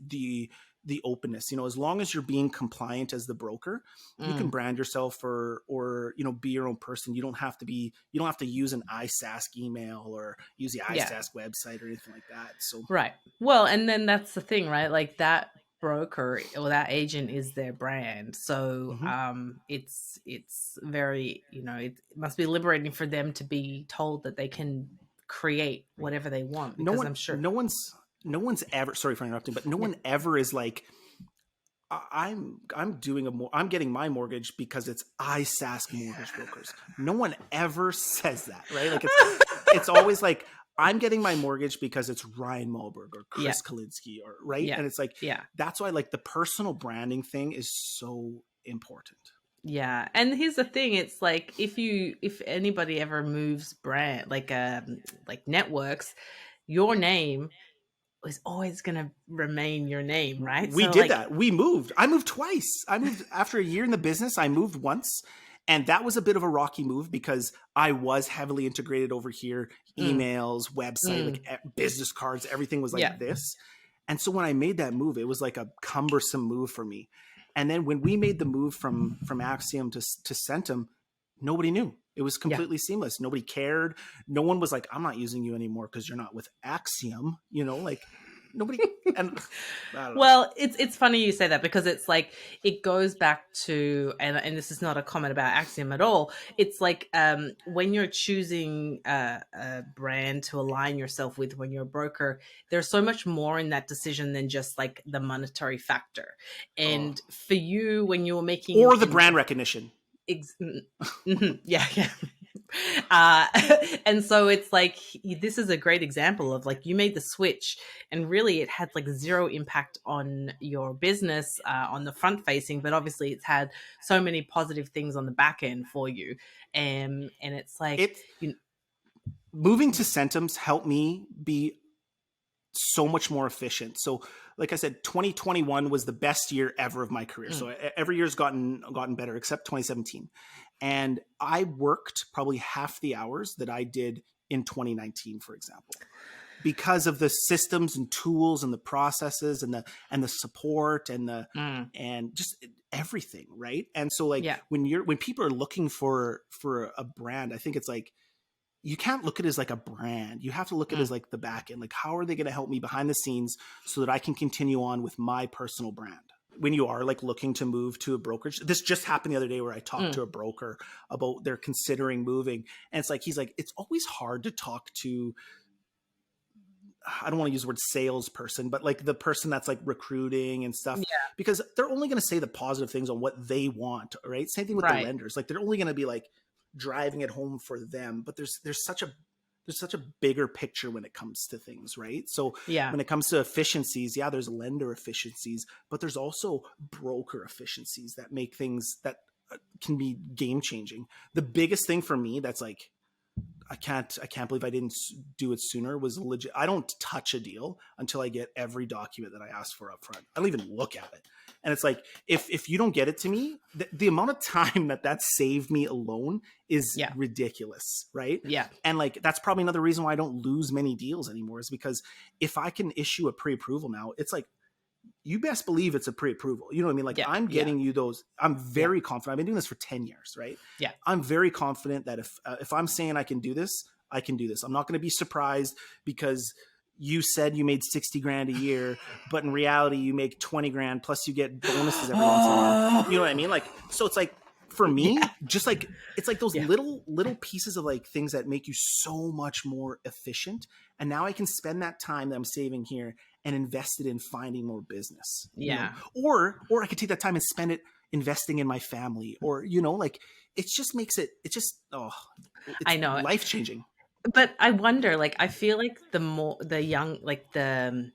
the openness. As long as you're being compliant as the broker, you can brand yourself or be your own person. You don't have to use an iSask email or use the iSask website or anything like that. So Right. Well, and then that's the thing, right? Like that broker or that agent is their brand. So it's very, it must be liberating for them to be told that they can create whatever they want, because I'm sure no one's ever, sorry for interrupting, but no one ever is like, I'm getting my mortgage because it's iSask mortgage brokers. No one ever says that, right? Like it's always like, I'm getting my mortgage because it's Ryan Malberg or Chris Kolinski, or right. Yeah. And it's like, yeah. that's why like the personal branding thing is so important. Yeah. And here's the thing, it's like if anybody ever moves brand like networks, your name is always going to remain your name, right? We So did like that. I moved twice. I moved after a year in the business. I moved once, and that was a bit of a rocky move because I was heavily integrated over here, emails, website, like business cards, everything was like this. And so when I made that move, it was like a cumbersome move for me. And then when we made the move from Axiom to Centum, nobody knew. It was completely seamless. Nobody cared. No one was like, "I'm not using you anymore because you're not with Axiom." Like nobody. And I don't know. Well, it's funny you say that, because it's like it goes back to, and this is not a comment about Axiom at all. It's like when you're choosing a brand to align yourself with when you're a broker, there's so much more in that decision than just like the monetary factor. And for you, when you're making or the brand recognition. Yeah. And so it's like, this is a great example of like, you made the switch and really it had like zero impact on your business on the front facing, but obviously it's had so many positive things on the back end for you. And it's like, moving to Centums helped me be so much more efficient. So like I said, 2021 was the best year ever of my career. So every year's gotten better except 2017. And I worked probably half the hours that I did in 2019, for example, because of the systems and tools and the processes and the support and and just everything. Right. And so like when people are looking for a brand, I think it's like, you can't look at it as like a brand. You have to look at it as like the back end. Like, how are they going to help me behind the scenes so that I can continue on with my personal brand? When you are like looking to move to a brokerage, this just happened the other day where I talked to a broker about they're considering moving. And it's like, he's like, it's always hard to talk to, I don't want to use the word salesperson, but like the person that's like recruiting and stuff, because they're only going to say the positive things on what they want. Right. Same thing with the lenders. Like they're only going to be like driving it home for them, but there's such a bigger picture when it comes to things, right? So when it comes to efficiencies, there's lender efficiencies, but there's also broker efficiencies that make things that can be game changing. The biggest thing for me that's like, I can't believe I didn't do it sooner was legit. I don't touch a deal until I get every document that I asked for up front. I don't even look at it. And it's like, if you don't get it to me, the amount of time that saved me alone is ridiculous. Right. Yeah. And like, that's probably another reason why I don't lose many deals anymore, is because if I can issue a pre-approval now, it's like, you best believe it's a pre-approval. You know what I mean? Like I'm getting you those. I'm very confident. I've been doing this for 10 years, right? Yeah. I'm very confident that if I'm saying I can do this, I can do this. I'm not going to be surprised because you said you made 60 grand a year, but in reality you make 20 grand plus you get bonuses every once in a while. You know what I mean? Like, so it's like, for me, just like, it's like those little pieces of like things that make you so much more efficient. And now I can spend that time that I'm saving here and invest it in finding more business. Or I could take that time and spend it investing in my family, or, like it just makes it, I know, life-changing. But I wonder, like, I feel like the young, like the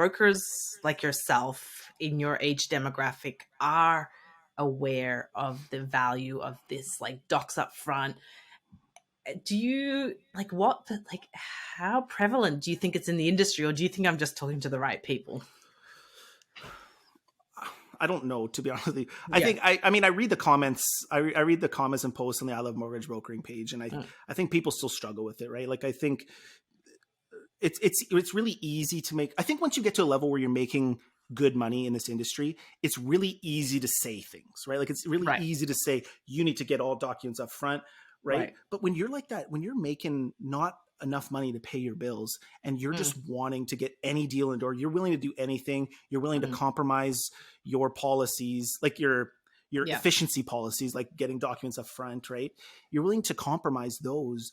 brokers like yourself in your age demographic are aware of the value of this, like docs up front, do you like what, like, how prevalent do you think it's in the industry, or do you think I'm just talking to the right people? I don't know, to be honest with you. I Yeah. think I mean I read the comments. I read the comments and posts on the I Love Mortgage Brokering page, and Mm. I think people still struggle with it, right? Like I think it's really easy to make. I think once you get to a level where you're making good money in this industry, it's really easy to say things, right? Like it's really Right. easy to say you need to get all documents up front, right? Right. But when you're like that, when you're making not enough money to pay your bills and you're Mm. just wanting to get any deal in the door, you're willing to do anything, you're willing to Mm. compromise your policies, like your Yeah. efficiency policies, like getting documents up front, right? You're willing to compromise those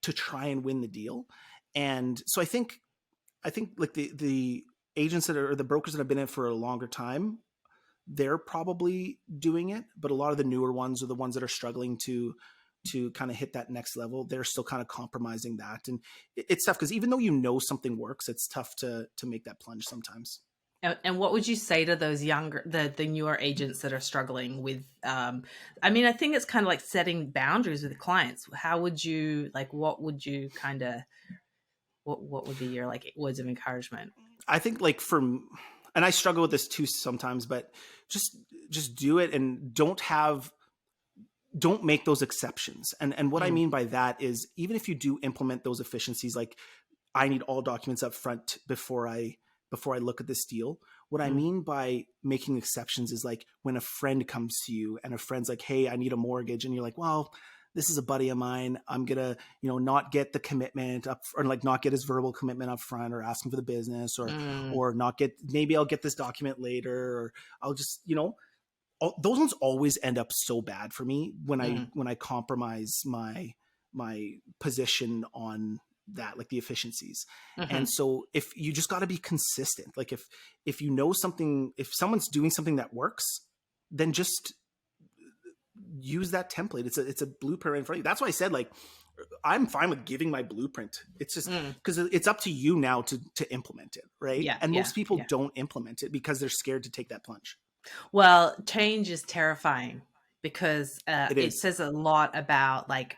to try and win the deal. And so I think like the agents that are, or the brokers that have been in it for a longer time, they're probably doing it, but a lot of the newer ones are the ones that are struggling to kind of hit that next level. They're still kind of compromising that, and it's tough because even though you know something works, it's tough to make that plunge sometimes. And what would you say to those younger, the newer agents that are struggling with? I mean, I think it's kind of like setting boundaries with clients. How would you like? What would you kind of? What would be your like words of encouragement? I think like and I struggle with this too sometimes, but just do it and don't make those exceptions. And what I Mm. mean by that is even if you do implement those efficiencies, like I need all documents up front before I look at this deal. What I Mm. mean by making exceptions is like when a friend comes to you and a friend's like, "Hey, I need a mortgage," and you're like, "Well, this is a buddy of mine. I'm gonna, not get the commitment up, or like not get his verbal commitment up front, or ask him for the business, Mm. or not get. Maybe I'll get this document later, or I'll just, those ones always end up so bad for me Mm. when I compromise my position on that, like the efficiencies. Mm-hmm. And so if you just got to be consistent, like if you know something, if someone's doing something that works, then just use that template. It's a blueprint in front of you. That's why I said like I'm fine with giving my blueprint. It's just Mm. because it's up to you now to implement it, right? Yeah. And Yeah. most people Yeah. don't implement it because they're scared to take that plunge. Well, change is terrifying because It it is. says a lot about like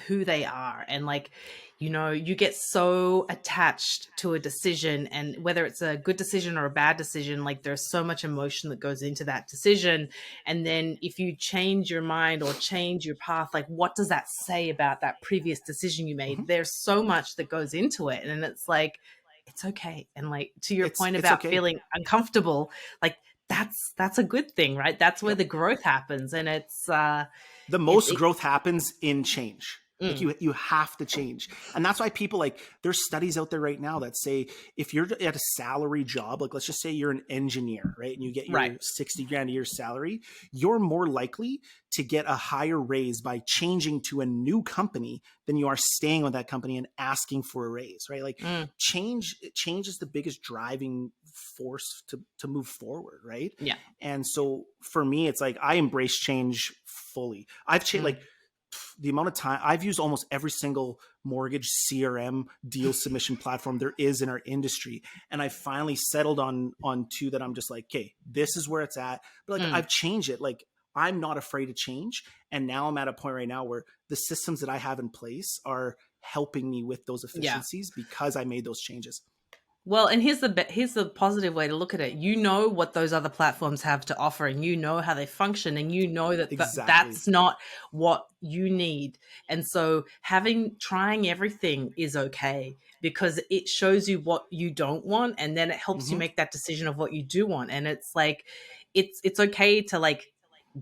who they are, and like, you get so attached to a decision, and whether it's a good decision or a bad decision, like there's so much emotion that goes into that decision. And then if you change your mind or change your path, like what does that say about that previous decision you Mhm. made? There's so much that goes into it, and it's like it's okay. And like to your point It's about okay. feeling uncomfortable, like that's a good thing, right? That's where Yep. the growth happens. And it's The it's most it, growth happens in change. Like mm, you have to change. And that's why people, like, there's studies out there right now that say if you're at a salary job, like let's just say you're an engineer, right? And you get right. your 60 grand a year salary, you're more likely to get a higher raise by changing to a new company than you are staying with that company and asking for a raise, right? Like Mm, change is the biggest driving force to move forward, right? yeah. And so for me, it's like I embrace change fully. I've changed Mm. like the amount of time I've used almost every single mortgage CRM deal submission platform there is in our industry. And I finally settled on two that I'm just like, okay, this is where it's at. But like Mm. I've changed it. Like I'm not afraid to change. And now I'm at a point right now where the systems that I have in place are helping me with those Yeah. efficiencies because I made those changes. Well, and here's the positive way to look at it. You know what those other platforms have to offer, and you know how they function, and you know that Exactly. that's not what you need. And so trying everything is okay because it shows you what you don't want, and then it helps you Hmm. make that decision of what you do want. And it's like it's okay to like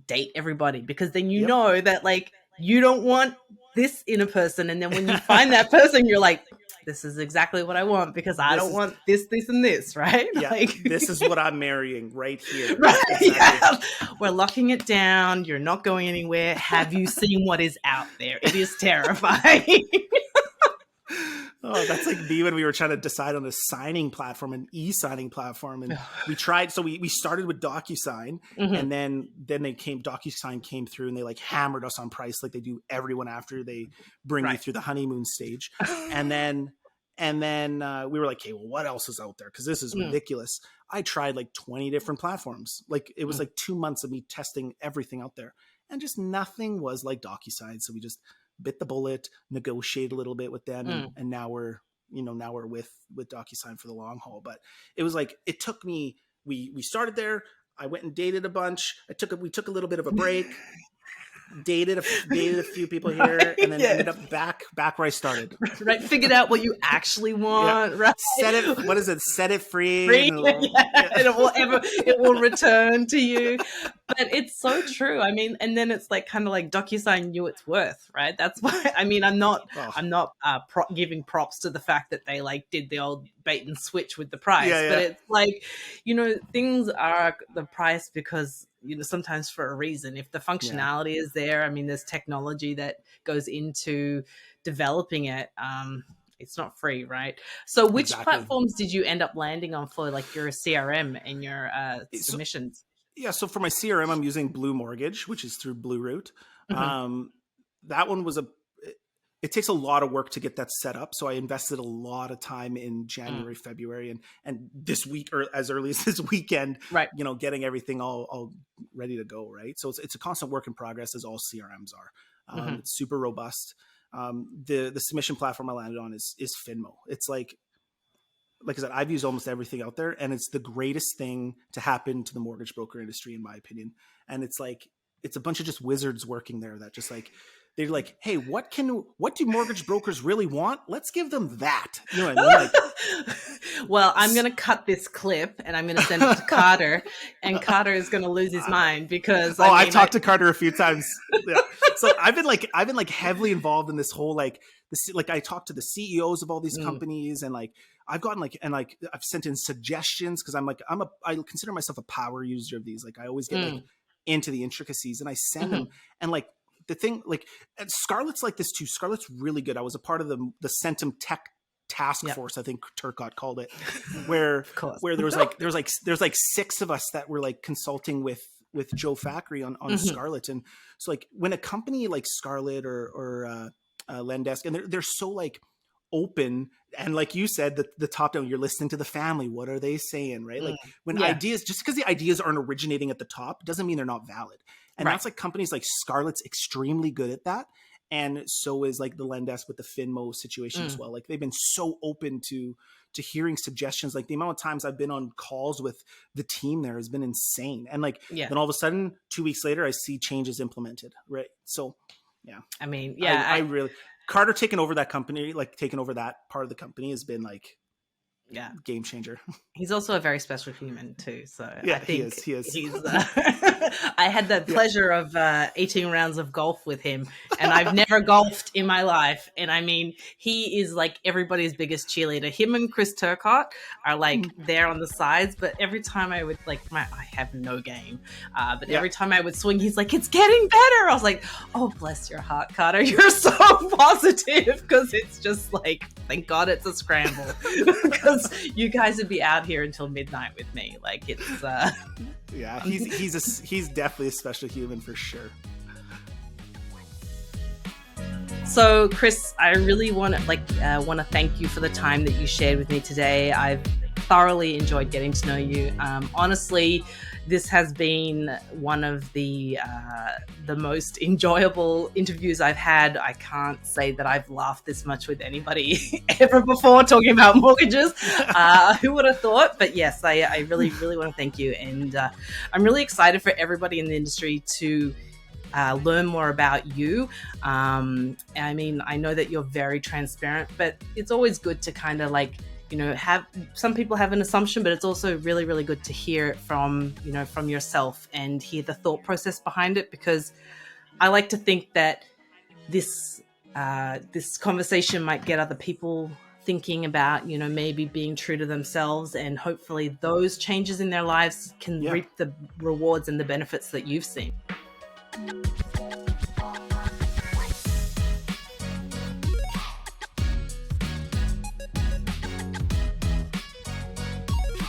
date everybody, because then you Yep. know that like you don't want this in a person, and then when you find that person you're like, this is exactly what I want, because I This don't is want this and this, right? yeah, Like this is what I'm marrying right here. right, Exactly. yeah, we're locking it down, you're not going anywhere. Have you seen what is out there? It is terrifying. Oh, that's like me when we were trying to decide on a signing platform, an e-signing platform. And we tried, so we started with DocuSign, Mhm. and then DocuSign came through and they like hammered us on price like they do everyone after they bring you Right. through the honeymoon stage. And then And then we were like, okay, well, what else is out there? Because this is ridiculous. I tried like 20 different platforms. Like it was like 2 months of me testing everything out there, and just nothing was like DocuSign. So we just bit the bullet, negotiate a little bit with them, and now we're with DocuSign for the long haul. But it was like, it took me. We started there. I went and dated a bunch. We took a little bit of a break. dated a few people here, and then ended up back where I started. Right, figured out what you actually want. Right, set it free, and it will return to you. But it's so true. I mean, and then it's like kind of like DocuSign knew its worth, right? That's why. I mean, I'm not giving props to the fact that they like did the old bait and switch with the price, but it's like, things are the price because sometimes for a reason. If the functionality is there, I mean, there's technology that goes into developing it. It's not free, right? So which platforms did you end up landing on for like your CRM and your submissions? So for my CRM, I'm using Blue Mortgage, which is through Blue Root. That one was it takes a lot of work to get that set up. So I invested a lot of time in January, February, and this week, or as early as this weekend, right? Getting everything all ready to go, right? So it's a constant work in progress, as all CRMs are. It's super robust. The submission platform I landed on is Finmo. It's like I said, I've used almost everything out there, and it's the greatest thing to happen to the mortgage broker industry, in my opinion. And it's like, it's a bunch of just wizards working there that just like, they're like, hey, what do mortgage brokers really want? Let's give them that. You know what I mean? Like, well, I'm going to cut this clip and I'm going to send it to Carter, and Carter is going to lose his mind because I've talked to Carter a few times. Yeah. So I've been heavily involved in this whole I talked to the CEOs of all these companies, and like I've gotten I've sent in suggestions because I consider myself a power user of these. Like I always get into the intricacies, and I send them, and like the thing, like, and Scarlett's like this too. Scarlett's really good. I was a part of the Centum Tech Task Force, I think Turcotte called it, where there's like 6 of us that were like consulting with Joe Fackery on Scarlett. And so like when a company like Scarlett or Lendesk, and they're so like open, and like you said, the top down, you're listening to the family, what are they saying, right? Like when ideas, just because the ideas aren't originating at the top doesn't mean they're not valid. And that's like companies like Scarlett's extremely good at that. And so is like the Lendesk with the Finmo situation as well. Like they've been so open to hearing suggestions. Like the amount of times I've been on calls with the team there has been insane. And like then all of a sudden 2 weeks later, I see changes implemented. Right. So I mean, I really, Carter taking over that company, like taking over that part of the company has been like game changer. He's also a very special human too. So yeah, I think he is. He's, I had the pleasure of 18 rounds of golf with him, and I've never golfed in my life. And I mean, he is like everybody's biggest cheerleader. Him and Chris Turcotte are like there on the sides, but every time I would I have no game, but every time I would swing, he's like, it's getting better. I was like, oh, bless your heart, Carter. You're so positive, because it's just like, thank God it's a scramble, because you guys would be out here until midnight with me. Like it's he's definitely a special human for sure. So Chris, I really want to thank you for the time that you shared with me today. I've thoroughly enjoyed getting to know you. Honestly, this has been one of the most enjoyable interviews I've had. I can't say that I've laughed this much with anybody ever before talking about mortgages. Who would have thought? But yes, I really, really want to thank you. And I'm really excited for everybody in the industry to learn more about you. I mean, I know that you're very transparent, but it's always good to kind of like, have some people have an assumption, but it's also really, really good to hear it from yourself and hear the thought process behind it, because I like to think that this conversation might get other people thinking about, maybe being true to themselves, and hopefully those changes in their lives can reap the rewards and the benefits that you've seen.